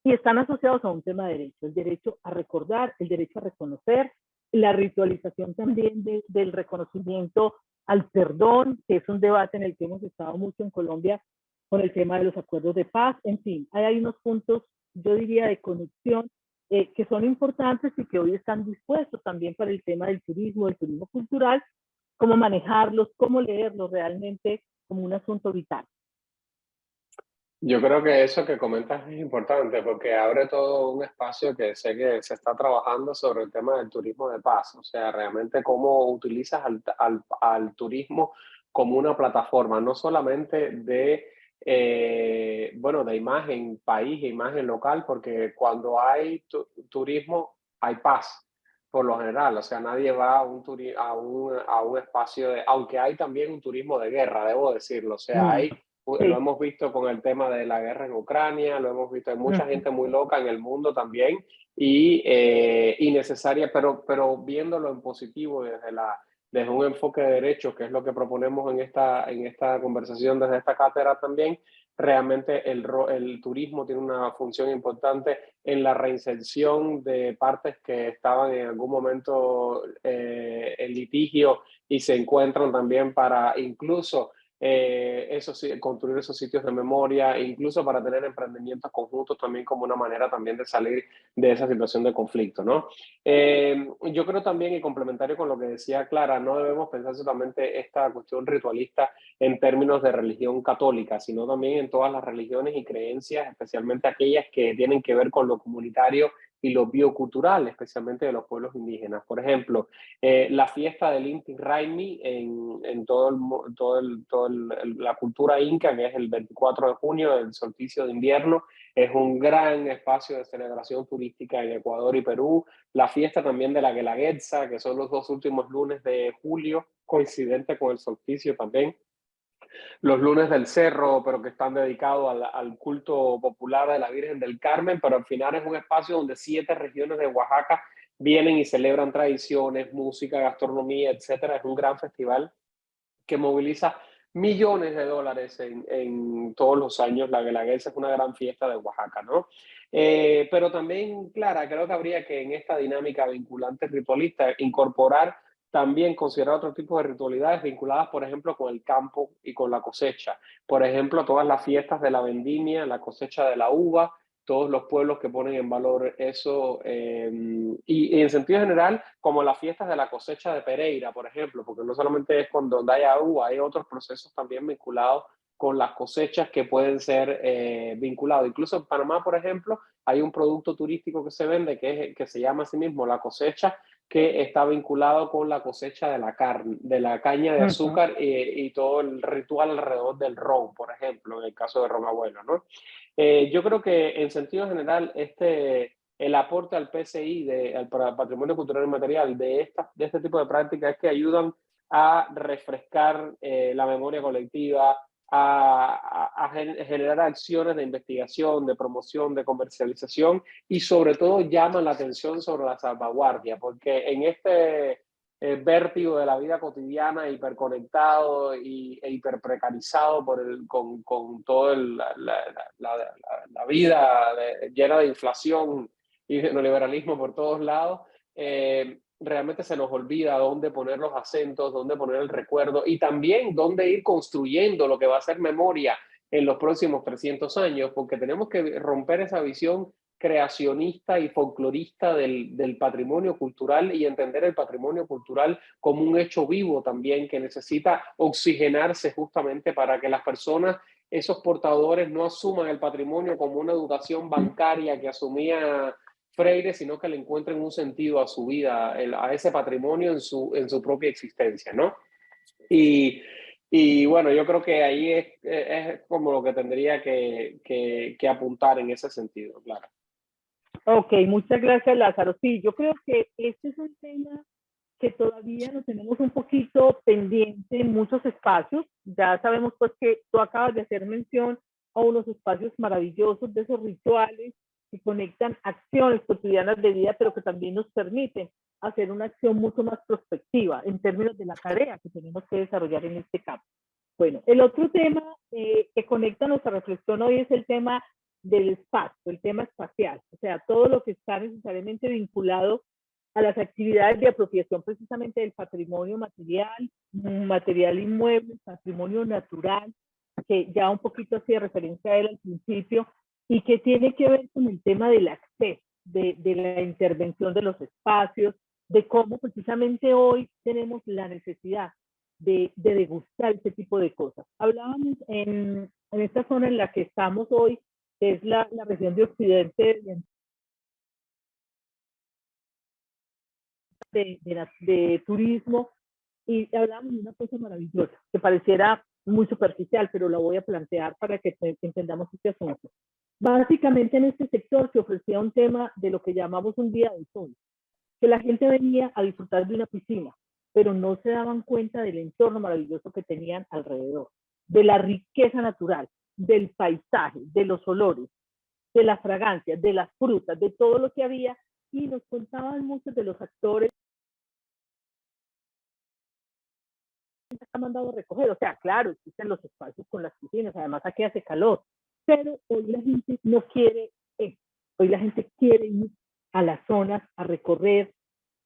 Y están asociados a un tema de derecho, el derecho a recordar, el derecho a reconocer, la ritualización también del reconocimiento al perdón, que es un debate en el que hemos estado mucho en Colombia, con el tema de los acuerdos de paz, en fin, hay unos puntos, yo diría, de conexión que son importantes y que hoy están dispuestos también para el tema del turismo cultural, cómo manejarlos, cómo leerlos realmente como un asunto vital. Yo creo que eso que comentas es importante porque abre todo un espacio que sé que se está trabajando sobre el tema del turismo de paz, o sea, realmente cómo utilizas al turismo como una plataforma, no solamente de, bueno, de imagen país e imagen local, porque cuando hay turismo hay paz por lo general, o sea, nadie va a a un espacio de, aunque hay también un turismo de guerra, debo decirlo, o sea, hay lo hemos visto con el tema de la guerra en Ucrania, lo hemos visto, hay mucha gente muy loca en el mundo también y necesaria, pero viéndolo en positivo desde un enfoque de derechos, que es lo que proponemos en esta conversación desde esta cátedra también, realmente el turismo tiene una función importante en la reinserción de partes que estaban en algún momento en litigio y se encuentran también para incluso construir esos sitios de memoria, incluso para tener emprendimientos conjuntos también como una manera también de salir de esa situación de conflicto, ¿no? Yo creo también, y complementario con lo que decía Clara, no debemos pensar solamente esta cuestión ritualista en términos de religión católica, sino también en todas las religiones y creencias, especialmente aquellas que tienen que ver con lo comunitario y lo biocultural, especialmente de los pueblos indígenas. Por ejemplo, la fiesta del Inti Raymi en la cultura inca, que es el 24 de junio, el solsticio de invierno, es un gran espacio de celebración turística en Ecuador y Perú. La fiesta también de la Guelaguetza, que son los 2 últimos lunes de julio, coincidente con el solsticio también. Los lunes del cerro, pero que están dedicados al culto popular de la Virgen del Carmen, pero al final es un espacio donde 7 regiones de Oaxaca vienen y celebran tradiciones, música, gastronomía, etcétera. Es un gran festival que moviliza millones de dólares en todos los años. La Guelaguetza es una gran fiesta de Oaxaca, ¿no? Pero también, Clara, creo que habría que en esta dinámica vinculante ritualista incorporar también considerar otro tipo de ritualidades vinculadas, por ejemplo, con el campo y con la cosecha. Por ejemplo, todas las fiestas de la vendimia, la cosecha de la uva, todos los pueblos que ponen en valor eso, y en sentido general, como las fiestas de la cosecha de Pereira, por ejemplo, porque no solamente es cuando donde hay uva, hay otros procesos también vinculados con las cosechas que pueden ser vinculados. Incluso en Panamá, por ejemplo, hay un producto turístico que se vende que se llama a sí mismo la cosecha, que está vinculado con la cosecha de la carne, de la caña de azúcar y todo el ritual alrededor del ron, por ejemplo, en el caso de Ron Abuelo, ¿no? Yo creo que en sentido general el aporte al PCI, al Patrimonio Cultural Inmaterial, de este tipo de prácticas es que ayudan a refrescar la memoria colectiva, a generar acciones de investigación, de promoción, de comercialización y sobre todo llaman la atención sobre la salvaguardia, porque en este vértigo de la vida cotidiana, hiperconectado e hiperprecarizado con toda la vida llena de inflación y de neoliberalismo por todos lados, realmente se nos olvida dónde poner los acentos, dónde poner el recuerdo y también dónde ir construyendo lo que va a ser memoria en los próximos 300 años, porque tenemos que romper esa visión creacionista y folclorista del patrimonio cultural y entender el patrimonio cultural como un hecho vivo también que necesita oxigenarse justamente para que las personas, esos portadores, no asuman el patrimonio como una educación bancaria que asumía Freire, sino que le encuentren un sentido a su vida, a ese patrimonio en su propia existencia, ¿no? Y bueno, yo creo que ahí es como lo que tendría que apuntar en ese sentido, claro. Ok, muchas gracias, Lázaro. Sí, yo creo que este es un tema que todavía nos tenemos un poquito pendiente en muchos espacios. Ya sabemos pues que tú acabas de hacer mención a unos espacios maravillosos de esos rituales que conectan acciones cotidianas de vida, pero que también nos permiten hacer una acción mucho más prospectiva en términos de la tarea que tenemos que desarrollar en este campo. Bueno, el otro tema que conecta nuestra reflexión hoy es el tema del espacio, el tema espacial, o sea, todo lo que está necesariamente vinculado a las actividades de apropiación precisamente del patrimonio material, material inmueble, patrimonio natural, que ya un poquito hacía referencia a él al principio, y que tiene que ver con el tema del acceso, de la intervención de los espacios, de cómo precisamente hoy tenemos la necesidad de degustar este tipo de cosas. Hablábamos en esta zona en la que estamos hoy, que es la región de Occidente de turismo, y hablábamos de una cosa maravillosa, que pareciera muy superficial, pero la voy a plantear para que entendamos este asunto. Básicamente en este sector se ofrecía un tema de lo que llamamos un día del sol, que la gente venía a disfrutar de una piscina, pero no se daban cuenta del entorno maravilloso que tenían alrededor, de la riqueza natural, del paisaje, de los olores, de las fragancias, de las frutas, de todo lo que había, y nos contaban muchos de los actores que han mandado a recoger. O sea, claro, existen los espacios con las piscinas, además aquí hace calor, pero hoy la gente no quiere eso. Hoy la gente quiere ir a las zonas, a recorrer,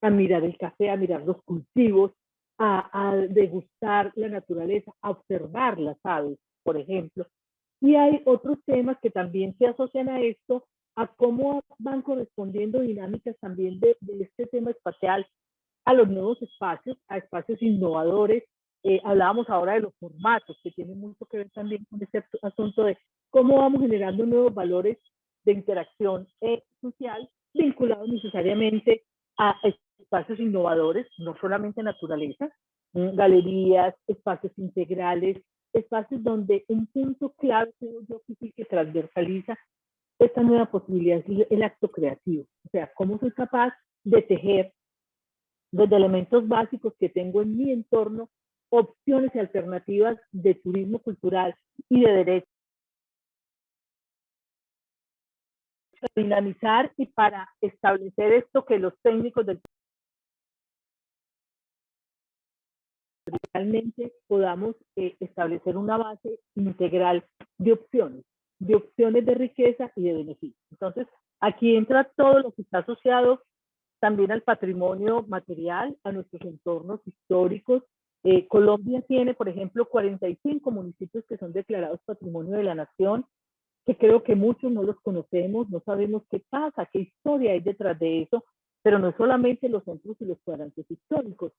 a mirar el café, a mirar los cultivos, a degustar la naturaleza, a observar las aves, por ejemplo. Y hay otros temas que también se asocian a esto, a cómo van correspondiendo dinámicas también de este tema espacial a los nuevos espacios, a espacios innovadores. Hablábamos ahora de los formatos, que tienen mucho que ver también con este asunto de cómo vamos generando nuevos valores de interacción social vinculados necesariamente a espacios innovadores, no solamente naturaleza, galerías, espacios integrales, espacios donde un punto clave que transversaliza esta nueva posibilidad es el acto creativo. O sea, cómo soy capaz de tejer desde elementos básicos que tengo en mi entorno, opciones y alternativas de turismo cultural y de derecho. Para dinamizar y para establecer esto que los técnicos del realmente podamos establecer una base integral de opciones de riqueza y de beneficio. Entonces, aquí entra todo lo que está asociado también al patrimonio material, a nuestros entornos históricos. Colombia tiene, por ejemplo, 45 municipios que son declarados Patrimonio de la Nación, que creo que muchos no los conocemos, no sabemos qué pasa, qué historia hay detrás de eso, pero no solamente los centros y los cuadrantes históricos.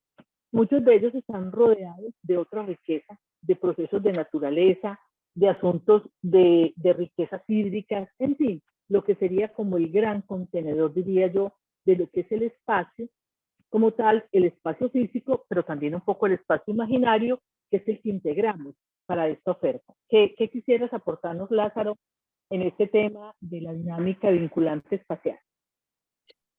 Muchos de ellos están rodeados de otra riqueza, de procesos de naturaleza, de asuntos de riquezas hídricas, en fin, lo que sería como el gran contenedor, diría yo, de lo que es el espacio, como tal, el espacio físico, pero también un poco el espacio imaginario, que es el que integramos para esta oferta. ¿Qué quisieras aportarnos, Lázaro, en este tema de la dinámica vinculante espacial?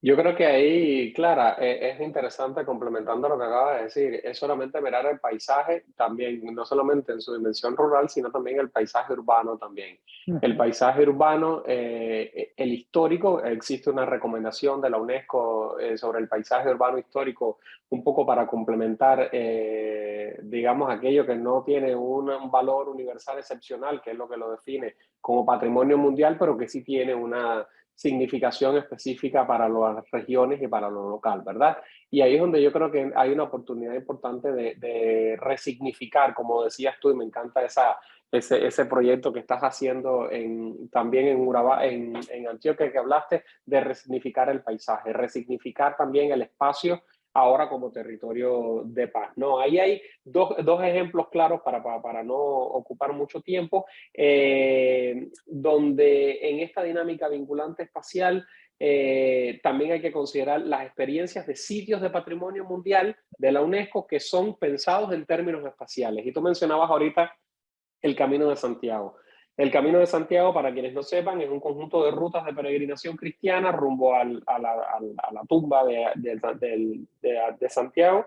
Yo creo que ahí, Clara, es interesante complementando lo que acabas de decir, es solamente mirar el paisaje también, no solamente en su dimensión rural, sino también el paisaje urbano también. El paisaje urbano, el histórico, existe una recomendación de la UNESCO sobre el paisaje urbano histórico, un poco para complementar, digamos, aquello que no tiene un valor universal excepcional, que es lo que lo define como patrimonio mundial, pero que sí tiene una significación específica para las regiones y para lo local, ¿verdad? Y ahí es donde yo creo que hay una oportunidad importante de resignificar, como decías tú, y me encanta ese proyecto que estás haciendo también en Urabá, en Antioquia, que hablaste de resignificar el paisaje, resignificar también el espacio ahora como territorio de paz, ¿no? Ahí hay dos ejemplos claros para no ocupar mucho tiempo, donde en esta dinámica vinculante espacial también hay que considerar las experiencias de sitios de patrimonio mundial de la UNESCO que son pensados en términos espaciales. Y tú mencionabas ahorita el Camino de Santiago. El Camino de Santiago, para quienes no sepan, es un conjunto de rutas de peregrinación cristiana rumbo a la tumba de Santiago.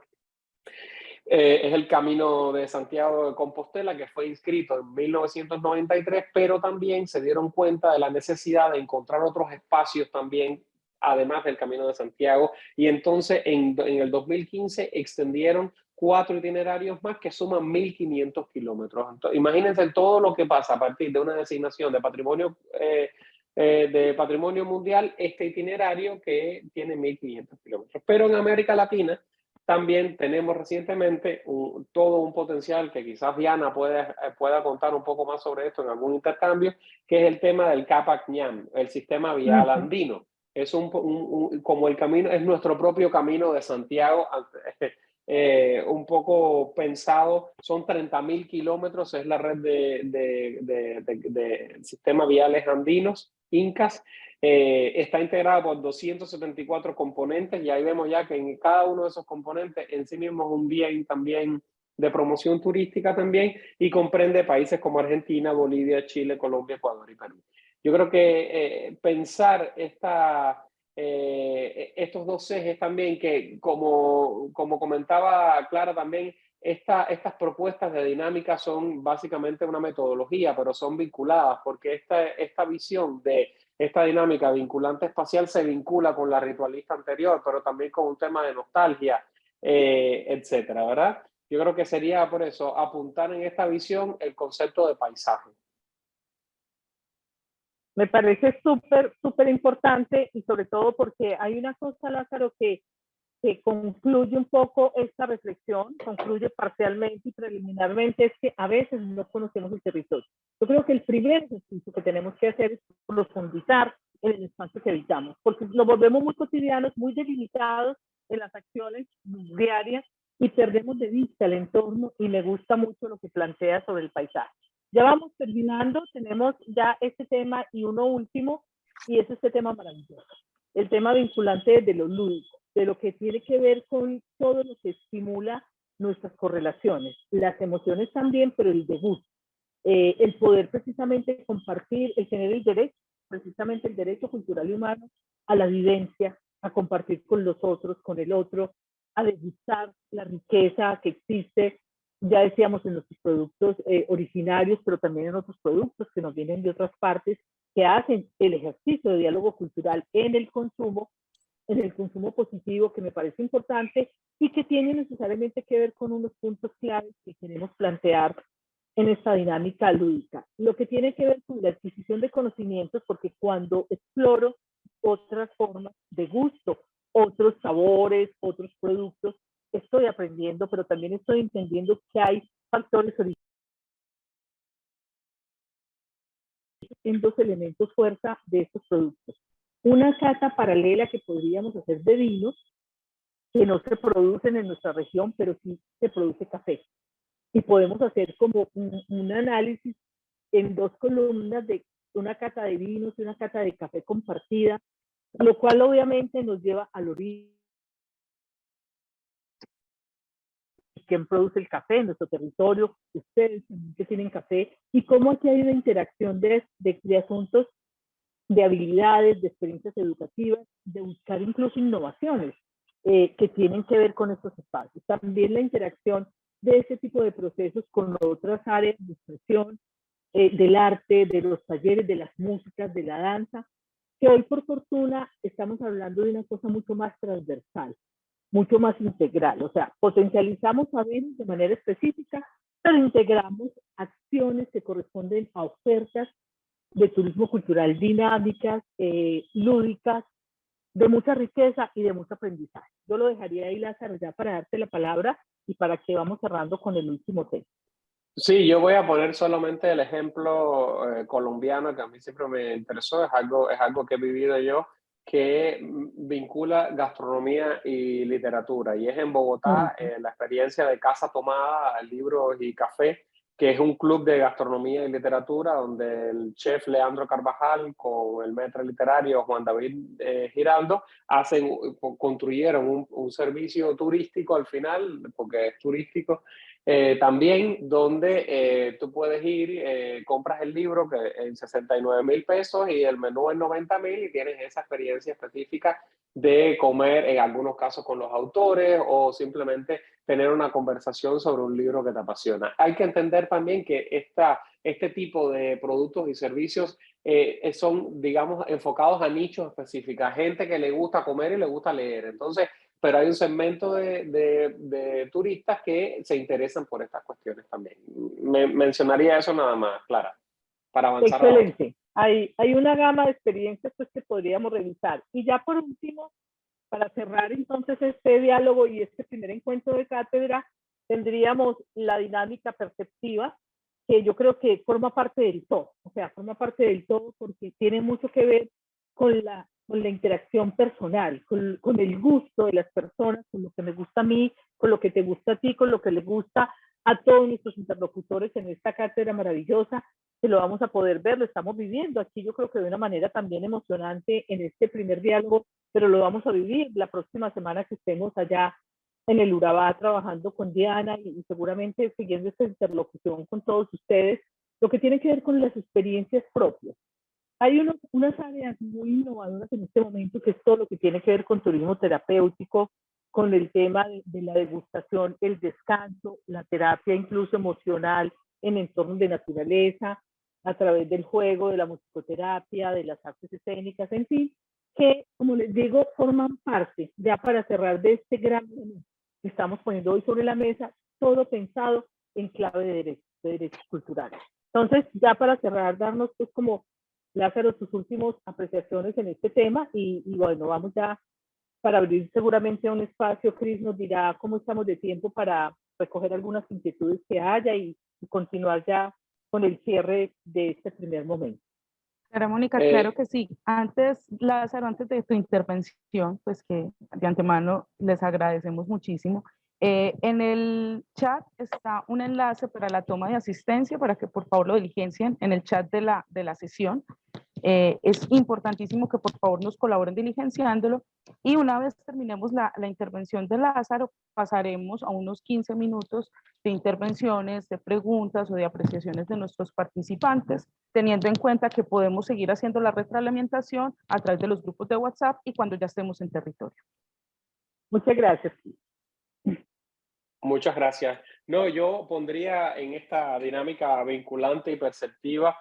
Es el Camino de Santiago de Compostela, que fue inscrito en 1993, pero también se dieron cuenta de la necesidad de encontrar otros espacios también, además del Camino de Santiago, y entonces en el 2015 extendieron 4 itinerarios más que suman 1.500 kilómetros. Entonces, imagínense todo lo que pasa a partir de una designación de patrimonio mundial, este itinerario que tiene 1.500 kilómetros. Pero en América Latina también tenemos recientemente todo un potencial que quizás Diana pueda contar un poco más sobre esto en algún intercambio, que es el tema del Capac Ñam, el sistema vial andino. Es como el camino, es nuestro propio camino de Santiago, un poco pensado, son 30.000 kilómetros, es la red de sistemas viales andinos, incas. Está integrada por 274 componentes y ahí vemos ya que en cada uno de esos componentes en sí mismo es un bien también de promoción turística también, y comprende países como Argentina, Bolivia, Chile, Colombia, Ecuador y Perú. Yo creo que pensar estos dos ejes también, que como comentaba Clara también, estas propuestas de dinámica son básicamente una metodología, pero son vinculadas, porque esta visión de esta dinámica vinculante espacial se vincula con la ritualista anterior, pero también con un tema de nostalgia, etcétera, ¿verdad? Yo creo que sería por eso apuntar en esta visión el concepto de paisaje. Me parece súper importante, y sobre todo porque hay una cosa, Lázaro, que concluye un poco esta reflexión, concluye parcialmente y preliminarmente, es que a veces no conocemos el territorio. Yo creo que el primer ejercicio que tenemos que hacer es profundizar en el espacio que habitamos, porque nos volvemos muy cotidianos, muy delimitados en las acciones diarias y perdemos de vista el entorno, y me gusta mucho lo que plantea sobre el paisaje. Ya vamos terminando, tenemos ya este tema y uno último, y es este tema maravilloso, el tema vinculante de lo lúdico, de lo que tiene que ver con todo lo que estimula nuestras correlaciones, las emociones también, pero el de gusto, el poder precisamente compartir, el tener el derecho, precisamente el derecho cultural y humano a la vivencia, a compartir con los otros, con el otro, a degustar la riqueza que existe, ya decíamos, en nuestros productos originarios, pero también en otros productos que nos vienen de otras partes, que hacen el ejercicio de diálogo cultural en el consumo positivo, que me parece importante y que tiene necesariamente que ver con unos puntos claves que queremos plantear en esta dinámica lúdica. Lo que tiene que ver con la adquisición de conocimientos, porque cuando exploro otras formas de gusto, otros sabores, otros productos, estoy aprendiendo, pero también estoy entendiendo que hay factores originales en dos elementos fuerza de estos productos. Una cata paralela que podríamos hacer de vinos que no se producen en nuestra región, pero sí se produce café. Y podemos hacer como un análisis en dos columnas de una cata de vinos y una cata de café compartida, lo cual obviamente nos lleva al origen. ¿Quién produce el café en nuestro territorio? Ustedes que tienen café, y cómo aquí hay una interacción de asuntos, de habilidades, de experiencias educativas, de buscar incluso innovaciones que tienen que ver con estos espacios. También la interacción de ese tipo de procesos con otras áreas de expresión, del arte, de los talleres, de las músicas, de la danza, que hoy por fortuna estamos hablando de una cosa mucho más transversal, mucho más integral. O sea, potencializamos saberes de manera específica, pero integramos acciones que corresponden a ofertas de turismo cultural dinámicas, lúdicas, de mucha riqueza y de mucho aprendizaje. Yo lo dejaría ahí, Lázaro, ya para darte la palabra y para que vamos cerrando con el último tema. Sí, yo voy a poner solamente el ejemplo colombiano, que a mí siempre me interesó, es algo que he vivido yo, que vincula gastronomía y literatura, y es en Bogotá la experiencia de Casa Tomada, Libros y Café, que es un club de gastronomía y literatura donde el chef Leandro Carvajal con el maître literario Juan David Giraldo construyeron un servicio turístico al final, porque es turístico, también, donde tú puedes ir, compras el libro que en 69.000 pesos y el menú en 90.000, y tienes esa experiencia específica de comer, en algunos casos con los autores, o simplemente tener una conversación sobre un libro que te apasiona. Hay que entender también que este tipo de productos y servicios son, digamos, enfocados a nichos específicos, gente que le gusta comer y le gusta leer. Entonces, pero hay un segmento de turistas que se interesan por estas cuestiones también. Mencionaría eso nada más, Clara, para avanzar. Excelente. Hay una gama de experiencias pues, que podríamos revisar. Y ya por último, para cerrar entonces este diálogo y este primer encuentro de cátedra, tendríamos la dinámica perceptiva, que yo creo que forma parte del todo, o sea, forma parte del todo porque tiene mucho que ver con la interacción personal, con el gusto de las personas, con lo que me gusta a mí, con lo que te gusta a ti, con lo que le gusta a todos nuestros interlocutores en esta cátedra maravillosa, que lo vamos a poder ver, lo estamos viviendo aquí, yo creo que de una manera también emocionante en este primer diálogo, pero lo vamos a vivir la próxima semana que estemos allá en el Urabá trabajando con Diana y seguramente siguiendo esta interlocución con todos ustedes, lo que tiene que ver con las experiencias propias. Hay unas áreas muy innovadoras en este momento, que es todo lo que tiene que ver con turismo terapéutico, con el tema de la degustación, el descanso, la terapia incluso emocional en entornos de naturaleza, a través del juego, de la musicoterapia, de las artes escénicas, en fin, que, como les digo, forman parte, ya para cerrar, de este gran menú que estamos poniendo hoy sobre la mesa, todo pensado en clave de derechos culturales. Entonces, ya para cerrar, darnos pues como, Lázaro, tus últimas apreciaciones en este tema y bueno, vamos ya para abrir seguramente un espacio. Cris nos dirá cómo estamos de tiempo para recoger algunas inquietudes que haya y continuar ya con el cierre de este primer momento. Clara Mónica, claro que sí. Antes, Lázaro, antes de tu intervención, pues que de antemano les agradecemos muchísimo. En el chat está un enlace para la toma de asistencia, para que por favor lo diligencien en el chat de la sesión. Es importantísimo que por favor nos colaboren diligenciándolo y una vez terminemos la intervención de Lázaro, pasaremos a unos 15 minutos de intervenciones, de preguntas o de apreciaciones de nuestros participantes, teniendo en cuenta que podemos seguir haciendo la retroalimentación a través de los grupos de WhatsApp y cuando ya estemos en territorio. Muchas gracias. Muchas gracias. No, yo pondría en esta dinámica vinculante y perceptiva,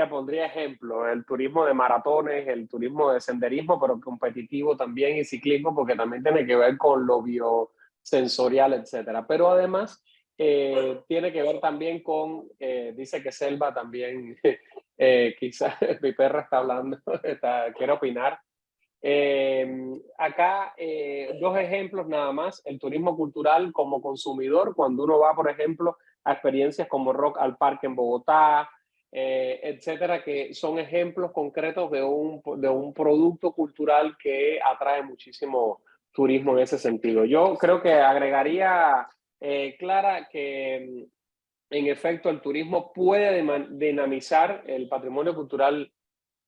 pondría ejemplo, el turismo de maratones, el turismo de senderismo, pero competitivo también, y ciclismo, porque también tiene que ver con lo biosensorial, etcétera. Pero además tiene que ver también con, dice que Selva también, quizás mi perra está hablando, quiere opinar. Acá dos ejemplos nada más: el turismo cultural como consumidor, cuando uno va, por ejemplo, a experiencias como Rock al Parque en Bogotá, etcétera, que son ejemplos concretos de un producto cultural que atrae muchísimo turismo en ese sentido. Yo creo que agregaría, Clara, que en efecto el turismo puede dinamizar el patrimonio cultural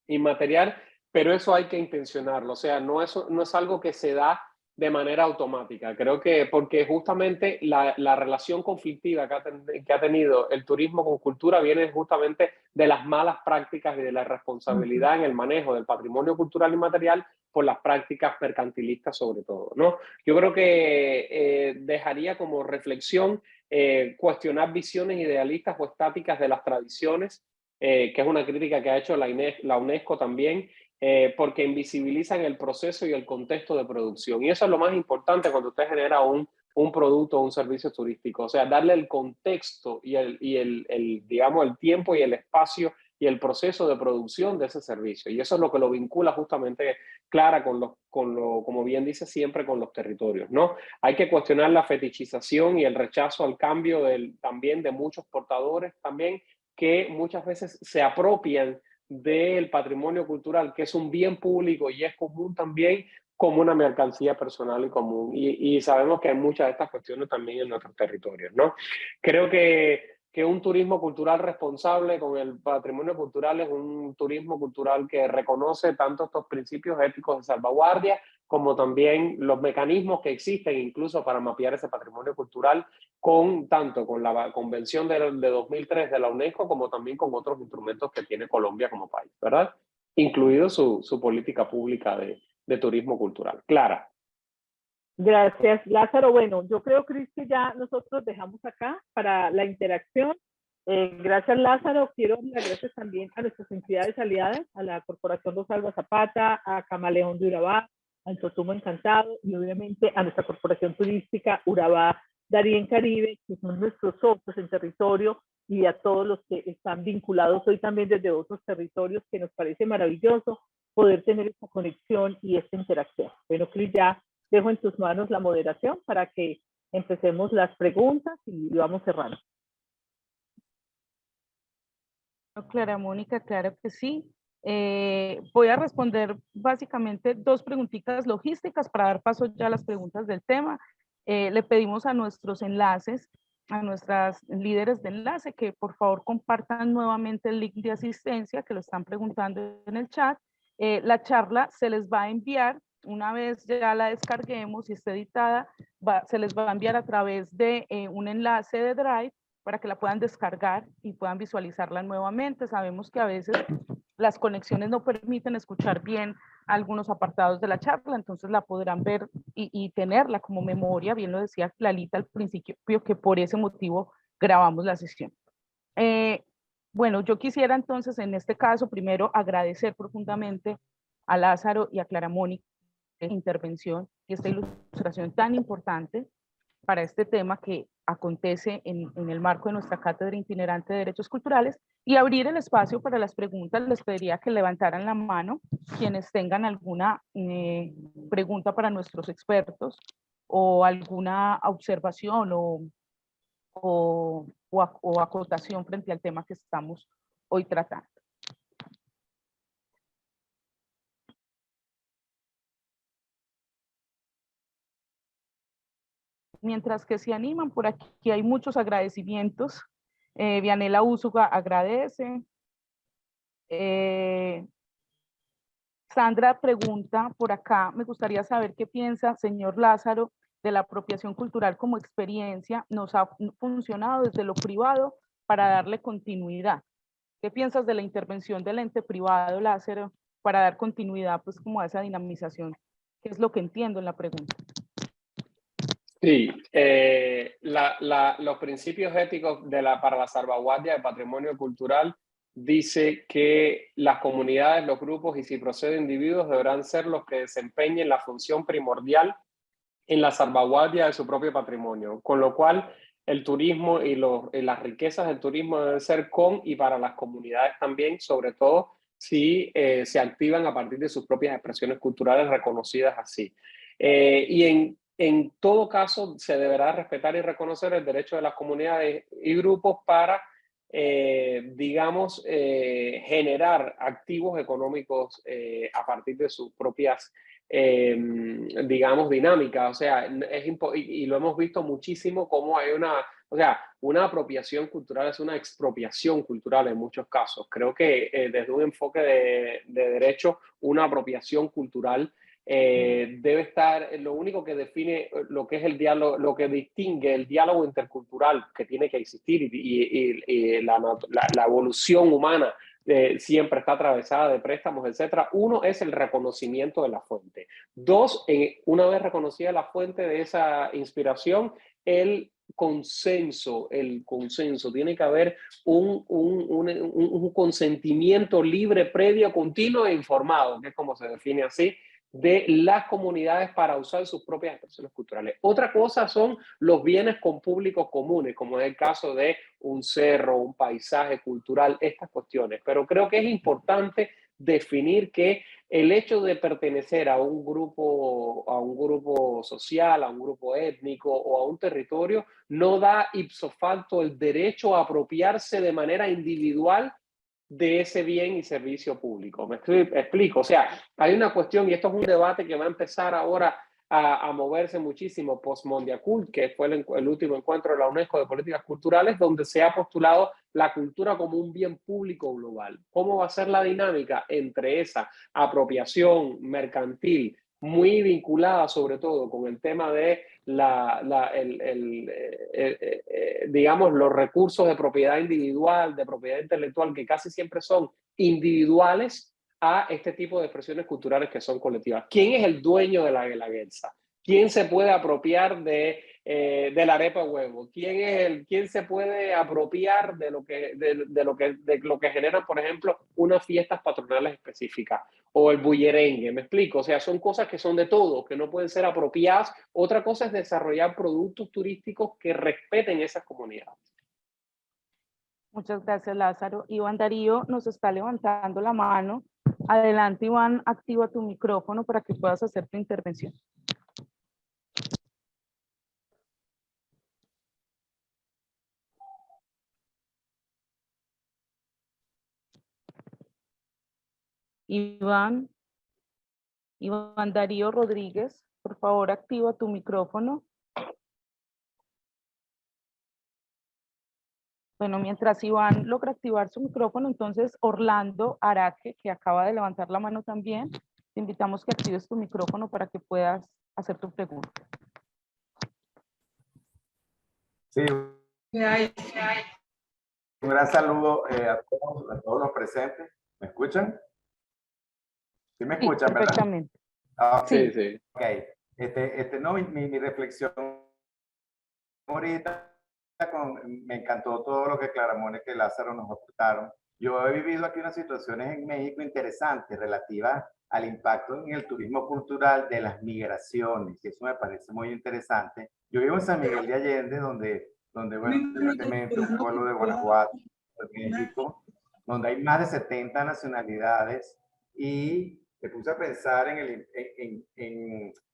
inmaterial, pero eso hay que intencionarlo, o sea, no es algo que se da de manera automática. Creo que porque justamente la relación conflictiva que ha tenido el turismo con cultura viene justamente de las malas prácticas y de la responsabilidad en el manejo del patrimonio cultural inmaterial por las prácticas mercantilistas sobre todo, ¿no? Yo creo que dejaría como reflexión cuestionar visiones idealistas o estáticas de las tradiciones, que es una crítica que ha hecho la UNESCO también, porque invisibilizan el proceso y el contexto de producción. Y eso es lo más importante cuando usted genera un producto o un servicio turístico, o sea, darle el contexto y digamos, el tiempo y el espacio y el proceso de producción de ese servicio. Y eso es lo que lo vincula justamente, Clara, como bien dice siempre, con los territorios, ¿no? Hay que cuestionar la fetichización y el rechazo al cambio también de muchos portadores también, que muchas veces se apropian del patrimonio cultural, que es un bien público y es común también, como una mercancía personal y común. Y sabemos que hay muchas de estas cuestiones también en nuestros territorios, ¿no? Creo que un turismo cultural responsable con el patrimonio cultural es un turismo cultural que reconoce tanto estos principios éticos de salvaguardia como también los mecanismos que existen incluso para mapear ese patrimonio cultural, tanto con la Convención de 2003 de la UNESCO como también con otros instrumentos que tiene Colombia como país, ¿verdad? Incluido su política pública de turismo cultural. Clara. Gracias, Lázaro. Bueno, yo creo, Cris, que ya nosotros dejamos acá para la interacción. Gracias, Lázaro. Quiero dar las gracias también a nuestras entidades aliadas, a la Corporación Rosalba Zapata, a Camaleón de Urabá, al Totumo Encantado y obviamente a nuestra Corporación Turística Urabá Darién Caribe, que son nuestros socios en territorio, y a todos los que están vinculados hoy también desde otros territorios, que nos parece maravilloso poder tener esta conexión y esta interacción. Bueno, Cris, ya dejo en tus manos la moderación para que empecemos las preguntas y vamos cerrando. Clara Mónica, claro que sí. Voy a responder básicamente 2 preguntitas logísticas para dar paso ya a las preguntas del tema. Le pedimos a nuestros enlaces, a nuestras líderes de enlace, que por favor compartan nuevamente el link de asistencia, que lo están preguntando en el chat. La charla se les va a enviar, una vez ya la descarguemos y esté editada, se les va a enviar a través de un enlace de Drive para que la puedan descargar y puedan visualizarla nuevamente. Sabemos que a veces las conexiones no permiten escuchar bien algunos apartados de la charla, entonces la podrán ver y tenerla como memoria, bien lo decía Lalita al principio, que por ese motivo grabamos la sesión. Bueno, yo quisiera entonces en este caso primero agradecer profundamente a Lázaro y a Clara Mónica esta intervención y esta ilustración tan importante para este tema que acontece en el marco de nuestra Cátedra Itinerante de Derechos Culturales, y abrir el espacio para las preguntas. Les pediría que levantaran la mano quienes tengan alguna pregunta para nuestros expertos o alguna observación o acotación frente al tema que estamos hoy tratando. Mientras que se animan, por aquí hay muchos agradecimientos. Vianela Úsuga agradece. Sandra pregunta por acá, me gustaría saber qué piensa, señor Lázaro, de la apropiación cultural como experiencia. Nos ha funcionado desde lo privado para darle continuidad. ¿Qué piensas de la intervención del ente privado, Lázaro, para dar continuidad pues como a esa dinamización? ¿Qué es lo que entiendo en la pregunta? Sí, los principios éticos para la salvaguardia del patrimonio cultural dice que las comunidades, los grupos y si procede individuos deberán ser los que desempeñen la función primordial en la salvaguardia de su propio patrimonio, con lo cual el turismo y las riquezas del turismo deben ser con y para las comunidades también, sobre todo si se activan a partir de sus propias expresiones culturales reconocidas así. Y en todo caso, se deberá respetar y reconocer el derecho de las comunidades y grupos para, digamos, generar activos económicos a partir de sus propias, digamos, dinámicas. O sea, y lo hemos visto muchísimo como hay una apropiación cultural es una expropiación cultural en muchos casos. Creo que desde un enfoque de derecho, una apropiación cultural debe estar, lo único que define lo que es el diálogo, lo que distingue el diálogo intercultural que tiene que existir y la evolución humana siempre está atravesada de préstamos, etcétera. Uno es el reconocimiento de la fuente. Dos, una vez reconocida la fuente de esa inspiración, el consenso, tiene que haber un consentimiento libre, previo, continuo e informado, que es como se define así, de las comunidades para usar sus propias expresiones culturales. Otra cosa son los bienes con públicos comunes, como es el caso de un cerro, un paisaje cultural, estas cuestiones. Pero creo que es importante definir que el hecho de pertenecer a un grupo social, a un grupo étnico o a un territorio no da ipso facto el derecho a apropiarse de manera individual de ese bien y servicio público. ¿Me explico? O sea, hay una cuestión, y esto es un debate que va a empezar ahora a moverse muchísimo post-Mondiacult, que fue el último encuentro de la UNESCO de políticas culturales, donde se ha postulado la cultura como un bien público global. ¿Cómo va a ser la dinámica entre esa apropiación mercantil, muy vinculada sobre todo con el tema de digamos, los recursos de propiedad individual, de propiedad intelectual, que casi siempre son individuales, a este tipo de expresiones culturales que son colectivas? ¿Quién es el dueño de la guelaguetza? ¿Quién se puede apropiar de la arepa de huevo? ¿Quién se puede apropiar de lo que generan, por ejemplo, unas fiestas patronales específicas? O el bullerengue, ¿me explico? O sea, son cosas que son de todos, que no pueden ser apropiadas. Otra cosa es desarrollar productos turísticos que respeten esas comunidades. Muchas gracias, Lázaro. Iván Darío nos está levantando la mano Adelante, Iván, activa tu micrófono para que puedas hacer tu intervención. Iván Darío Rodríguez, por favor, activa tu micrófono. Bueno, mientras Iván logra activar su micrófono, entonces Orlando Araque, que acaba de levantar la mano también, te invitamos que actives tu micrófono para que puedas hacer tu pregunta. Sí, un gran saludo a todos los presentes. ¿Me escuchan? ¿Sí me escuchan, verdad? Perfectamente. Ah, Sí, sí. ok. No, mi reflexión ahorita, me encantó todo lo que Clara Mónica y Lázaro nos aportaron. Yo he vivido aquí unas situaciones en México interesantes relativas al impacto en el turismo cultural de las migraciones, y eso me parece muy interesante. Yo vivo en San Miguel de Allende, donde bueno, evidentemente un pueblo de Guanajuato, de México, donde hay más de 70 nacionalidades, y me puse a pensar en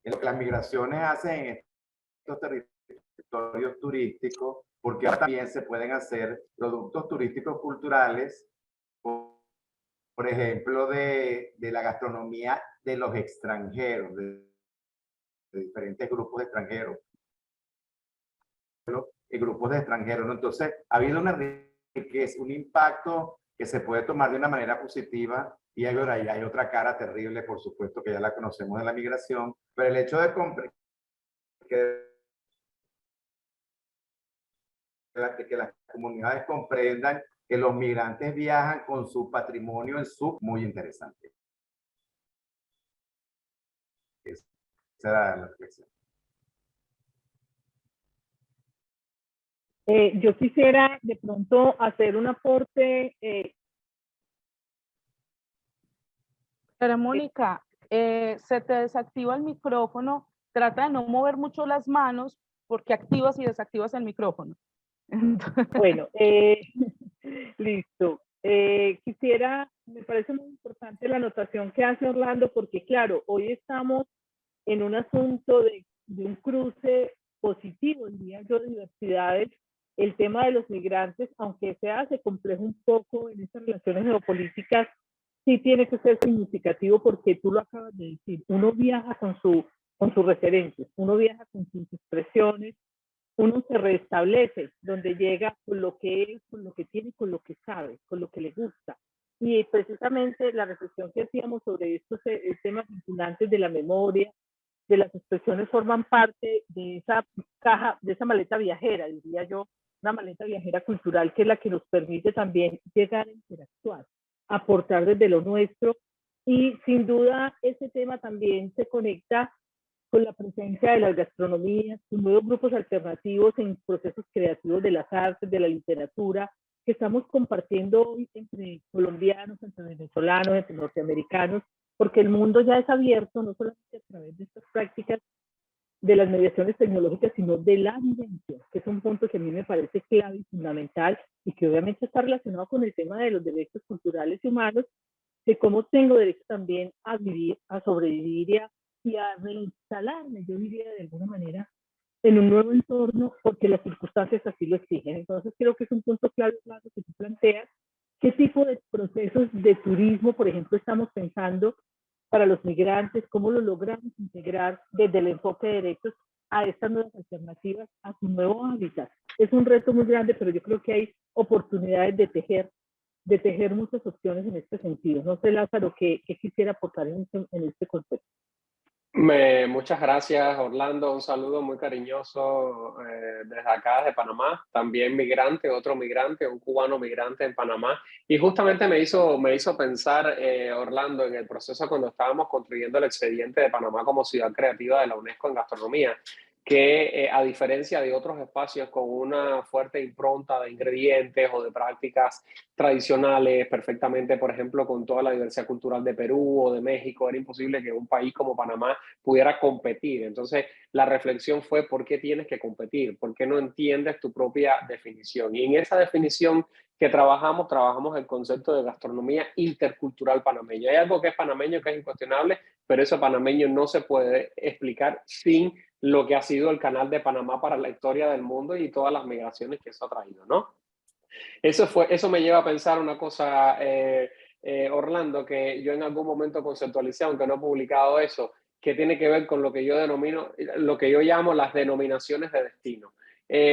lo que las migraciones hacen en estos territorios turísticos, porque ahora también se pueden hacer productos turísticos culturales, por ejemplo, de la gastronomía de los extranjeros, de diferentes grupos de extranjeros, grupos de extranjeros, ¿no? Entonces, ha habido una riqueza, un impacto que se puede tomar de una manera positiva, y hay otra cara terrible, por supuesto, que ya la conocemos de la migración, pero el hecho de que las comunidades comprendan que los migrantes viajan con su patrimonio en su, muy interesante. Esa era la reflexión. Yo quisiera de pronto hacer un aporte. Clara Mónica, se te desactiva el micrófono. Trata de no mover mucho las manos porque activas y desactivas el micrófono. Bueno, listo. Me parece muy importante la anotación que hace Orlando, porque claro, hoy estamos en un asunto de un cruce positivo, diría yo, de diversidades. El tema de los migrantes, aunque se compleja un poco en estas relaciones geopolíticas, sí tiene que ser significativo, porque tú lo acabas de decir, uno viaja con sus referencias, uno viaja con sus expresiones, uno se restablece donde llega con lo que es, con lo que tiene, con lo que sabe, con lo que le gusta. Y precisamente la reflexión que hacíamos sobre estos temas vinculantes de la memoria, de las expresiones, forman parte de esa caja, de esa maleta viajera, diría yo, una maleta viajera cultural, que es la que nos permite también llegar a interactuar, aportar desde lo nuestro. Y sin duda ese tema también se conecta con la presencia de las gastronomías, con nuevos grupos alternativos en procesos creativos de las artes, de la literatura, que estamos compartiendo hoy entre colombianos, entre venezolanos, entre norteamericanos, porque el mundo ya es abierto, no solamente a través de estas prácticas de las mediaciones tecnológicas, sino de la vivencia, que es un punto que a mí me parece clave y fundamental, y que obviamente está relacionado con el tema de los derechos culturales y humanos, de cómo tengo derecho también a vivir, a sobrevivir y a reinstalarme, yo diría de alguna manera, en un nuevo entorno, porque las circunstancias así lo exigen. Entonces creo que es un punto clave que tú planteas. ¿Qué tipo de procesos de turismo, por ejemplo, estamos pensando para los migrantes? ¿Cómo lo logramos integrar desde el enfoque de derechos a estas nuevas alternativas, a su nuevo hábitat? Es un reto muy grande, pero yo creo que hay oportunidades de tejer muchas opciones en este sentido. No sé, Lázaro, ¿qué quisiera aportar en este concepto? Muchas gracias, Orlando. Un saludo muy cariñoso desde acá, de Panamá. También migrante, otro migrante, un cubano migrante en Panamá. Y justamente me hizo pensar, Orlando, en el proceso cuando estábamos construyendo el expediente de Panamá como ciudad creativa de la UNESCO en gastronomía, que a diferencia de otros espacios con una fuerte impronta de ingredientes o de prácticas tradicionales, perfectamente, por ejemplo, con toda la diversidad cultural de Perú o de México, era imposible que un país como Panamá pudiera competir. Entonces, la reflexión fue, ¿por qué tienes que competir? ¿Por qué no entiendes tu propia definición? Y en esa definición que trabajamos el concepto de gastronomía intercultural panameña. Hay algo que es panameño, que es incuestionable, pero eso panameño no se puede explicar sin lo que ha sido el canal de Panamá para la historia del mundo y todas las migraciones que eso ha traído, ¿no? Eso me lleva a pensar una cosa, Orlando, que yo en algún momento conceptualicé, aunque no he publicado eso, que tiene que ver con lo que yo denomino, lo que yo llamo las denominaciones de destino.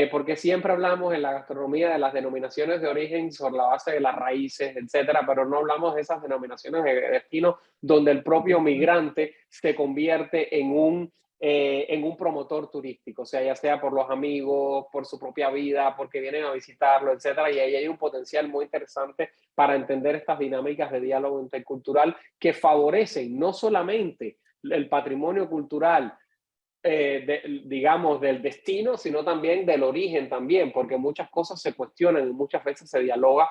Porque siempre hablamos en la gastronomía de las denominaciones de origen sobre la base de las raíces, etcétera, pero no hablamos de esas denominaciones de destino donde el propio migrante se convierte en un promotor turístico, o sea, ya sea por los amigos, por su propia vida, porque vienen a visitarlo, etcétera, y ahí hay un potencial muy interesante para entender estas dinámicas de diálogo intercultural que favorecen no solamente el patrimonio cultural, digamos, del destino, sino también del origen también, porque muchas cosas se cuestionan y muchas veces se dialoga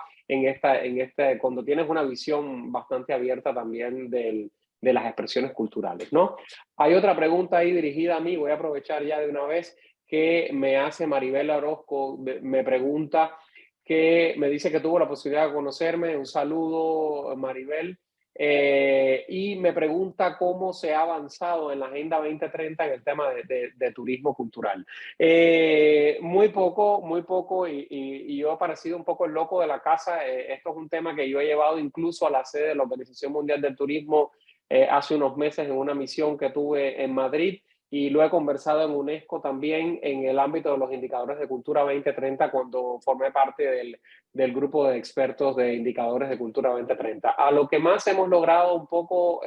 cuando tienes una visión bastante abierta también de las expresiones culturales, ¿no? Hay otra pregunta ahí dirigida a mí, voy a aprovechar ya de una vez, que me hace Maribel Orozco, me pregunta, que me dice que tuvo la posibilidad de conocerme. Un saludo, Maribel. Y me pregunta cómo se ha avanzado en la Agenda 2030 en el tema de turismo cultural. Muy poco, y yo he parecido un poco el loco de la casa. Esto es un tema que yo he llevado incluso a la sede de la Organización Mundial del Turismo hace unos meses en una misión que tuve en Madrid, y lo he conversado en UNESCO también en el ámbito de los indicadores de Cultura 2030 cuando formé parte del grupo de expertos de indicadores de Cultura 2030. A lo que más hemos logrado un poco,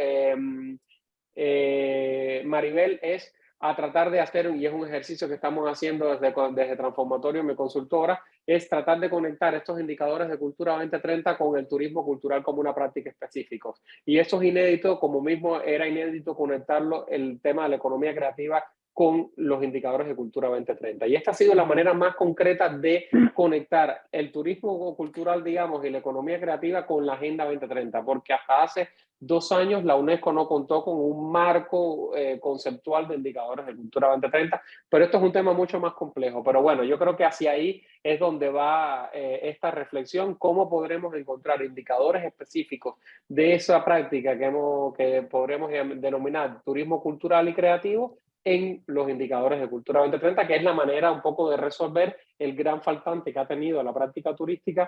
Maribel, es a tratar de hacer, y es un ejercicio que estamos haciendo desde Transformatorio, mi consultora, es tratar de conectar estos indicadores de Cultura 2030 con el turismo cultural como una práctica específica. Y eso es inédito, como mismo era inédito conectarlo, el tema de la economía creativa, con los indicadores de Cultura 2030. Y esta ha sido la manera más concreta de conectar el turismo cultural, digamos, y la economía creativa con la Agenda 2030, porque hasta hace 2 años la UNESCO no contó con un marco conceptual de indicadores de Cultura 2030, pero esto es un tema mucho más complejo. Pero bueno, yo creo que hacia ahí es donde va esta reflexión, cómo podremos encontrar indicadores específicos de esa práctica que podremos denominar turismo cultural y creativo en los indicadores de Cultura 2030, que es la manera un poco de resolver el gran faltante que ha tenido la práctica turística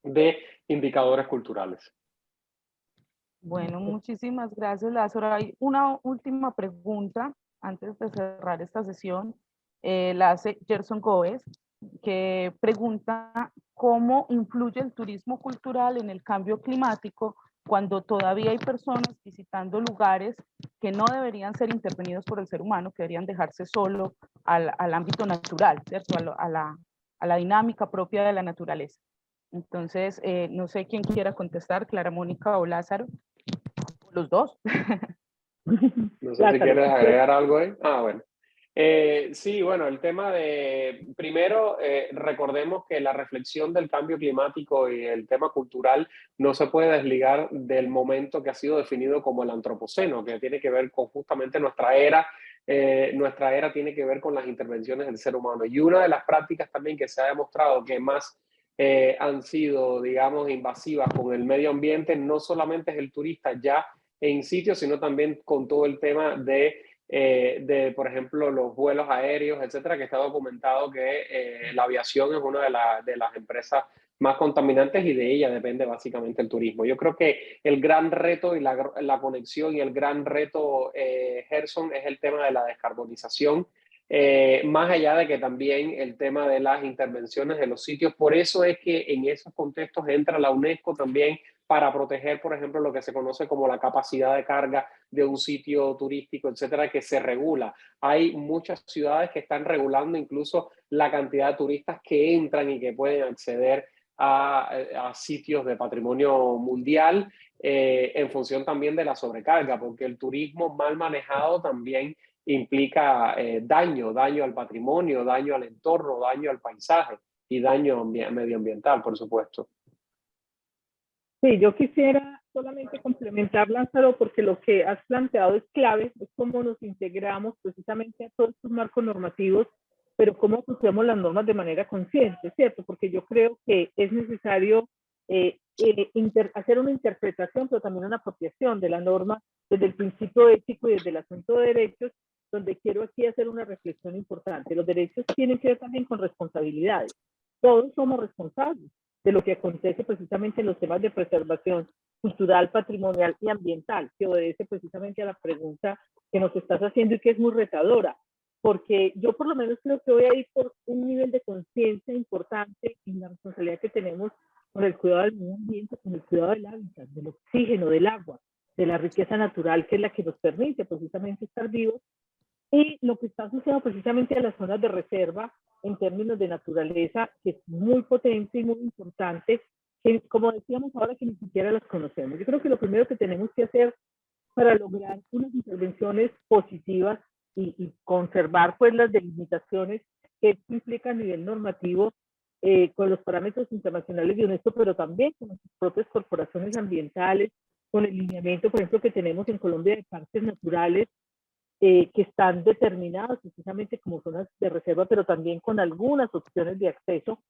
de indicadores culturales. Bueno, muchísimas gracias, Lázaro. Hay una última pregunta antes de cerrar esta sesión. La hace Gerson Gómez, que pregunta cómo influye el turismo cultural en el cambio climático cuando todavía hay personas visitando lugares que no deberían ser intervenidos por el ser humano, que deberían dejarse solo al ámbito natural, ¿cierto? A la dinámica propia de la naturaleza. Entonces, no sé quién quiera contestar, Clara Mónica o Lázaro, los dos. No sé si quieres agregar algo ahí. Bueno. Sí, bueno, el tema primero, recordemos que la reflexión del cambio climático y el tema cultural no se puede desligar del momento que ha sido definido como el antropoceno, que tiene que ver con justamente nuestra era. Nuestra era tiene que ver con las intervenciones del ser humano. Y una de las prácticas también que se ha demostrado que más han sido, digamos, invasivas con el medio ambiente, no solamente es el turista ya en sitio, sino también con todo el tema por ejemplo, los vuelos aéreos, etcétera, que está documentado que la aviación es una de las empresas más contaminantes, y de ella depende básicamente el turismo. Yo creo que el gran reto y la conexión y el gran reto, Gerson, es el tema de la descarbonización, más allá de que también el tema de las intervenciones de los sitios. Por eso es que en esos contextos entra la UNESCO también, para proteger, por ejemplo, lo que se conoce como la capacidad de carga de un sitio turístico, etcétera, que se regula. Hay muchas ciudades que están regulando incluso la cantidad de turistas que entran y que pueden acceder a sitios de patrimonio mundial, en función también de la sobrecarga, porque el turismo mal manejado también implica daño al patrimonio, daño al entorno, daño al paisaje y daño medioambiental, por supuesto. Sí, yo quisiera solamente complementar, Lázaro, porque lo que has planteado es clave, es cómo nos integramos precisamente a todos estos marcos normativos, pero cómo asociamos las normas de manera consciente, ¿cierto? Porque yo creo que es necesario hacer una interpretación, pero también una apropiación de la norma desde el principio ético y desde el asunto de derechos, donde quiero aquí hacer una reflexión importante. Los derechos tienen que ver también con responsabilidades. Todos somos responsables de lo que acontece precisamente en los temas de preservación cultural, patrimonial y ambiental, que obedece precisamente a la pregunta que nos estás haciendo y que es muy retadora, porque yo por lo menos creo que voy a ir por un nivel de conciencia importante en la responsabilidad que tenemos con el cuidado del medio ambiente, con el cuidado del hábitat, del oxígeno, del agua, de la riqueza natural que es la que nos permite precisamente estar vivos, y lo que está asociado precisamente a las zonas de reserva en términos de naturaleza, que es muy potente y muy importante, que como decíamos ahora que ni siquiera las conocemos. Yo creo que lo primero que tenemos que hacer para lograr unas intervenciones positivas y conservar pues las delimitaciones que implica a nivel normativo con los parámetros internacionales de UNESCO, pero también con nuestras propias corporaciones ambientales, con el lineamiento, por ejemplo, que tenemos en Colombia de parques naturales, que están determinadas precisamente como zonas de reserva, pero también con algunas opciones de acceso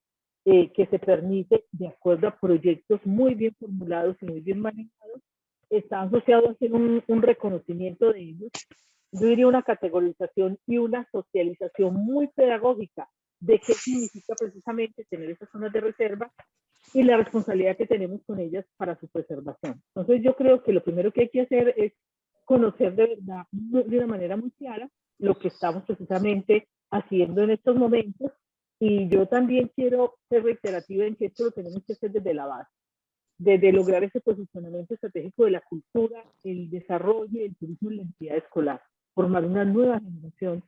que se permite de acuerdo a proyectos muy bien formulados y muy bien manejados, está asociado a hacer un reconocimiento de ellos. Yo diría una categorización y una socialización muy pedagógica de qué significa precisamente tener esas zonas de reserva y la responsabilidad que tenemos con ellas para su preservación. Entonces yo creo que lo primero que hay que hacer es conocer de verdad, de una manera muy clara, lo que estamos precisamente haciendo en estos momentos. Y yo también quiero ser reiterativa en que esto lo tenemos que hacer desde la base, desde lograr ese posicionamiento estratégico de la cultura, el desarrollo y el turismo en la entidad escolar, formar una nueva generación,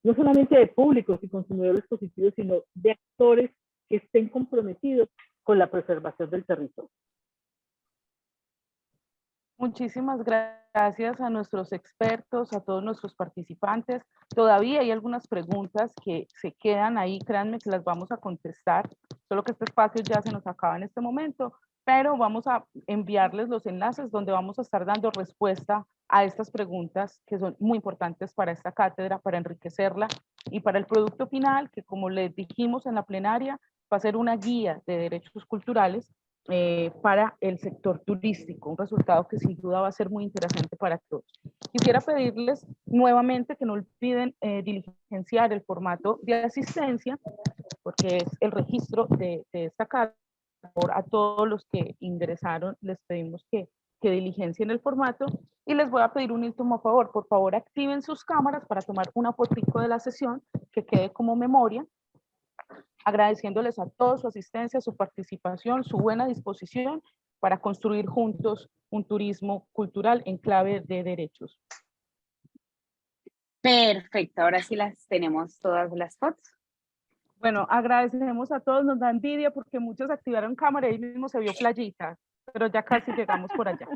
no solamente de públicos y consumidores positivos, sino de actores que estén comprometidos con la preservación del territorio. Muchísimas gracias a nuestros expertos, a todos nuestros participantes. Todavía hay algunas preguntas que se quedan ahí, créanme que las vamos a contestar, solo que este espacio ya se nos acaba en este momento, pero vamos a enviarles los enlaces donde vamos a estar dando respuesta a estas preguntas que son muy importantes para esta cátedra, para enriquecerla y para el producto final, que como les dijimos en la plenaria, va a ser una guía de derechos culturales para el sector turístico, un resultado que sin duda va a ser muy interesante para todos. Quisiera pedirles nuevamente que no olviden diligenciar el formato de asistencia, porque es el registro de esta carta. A todos los que ingresaron les pedimos que diligencien el formato y les voy a pedir un último favor, por favor activen sus cámaras para tomar una fotico de la sesión que quede como memoria, agradeciéndoles a todos su asistencia, su participación, su buena disposición para construir juntos un turismo cultural en clave de derechos. Perfecto, ahora sí las tenemos todas las fotos. Bueno, agradecemos a todos, nos da envidia porque muchos activaron cámara y ahí mismo se vio playita, pero ya casi llegamos por allá.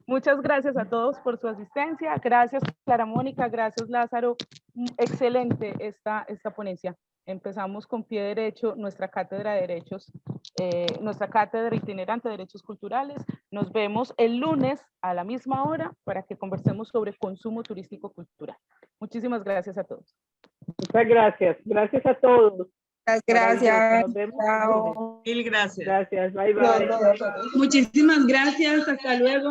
Muchas gracias a todos por su asistencia, gracias Clara Mónica, gracias Lázaro, excelente esta ponencia. Empezamos con pie derecho nuestra cátedra de derechos, nuestra cátedra itinerante de derechos culturales. Nos vemos el lunes a la misma hora para que conversemos sobre consumo turístico cultural. Muchísimas gracias a todos. Muchas gracias. Gracias a todos. Gracias. Nos vemos. Chao. Mil gracias. Gracias. Bye, bye. Muchísimas gracias. Hasta luego.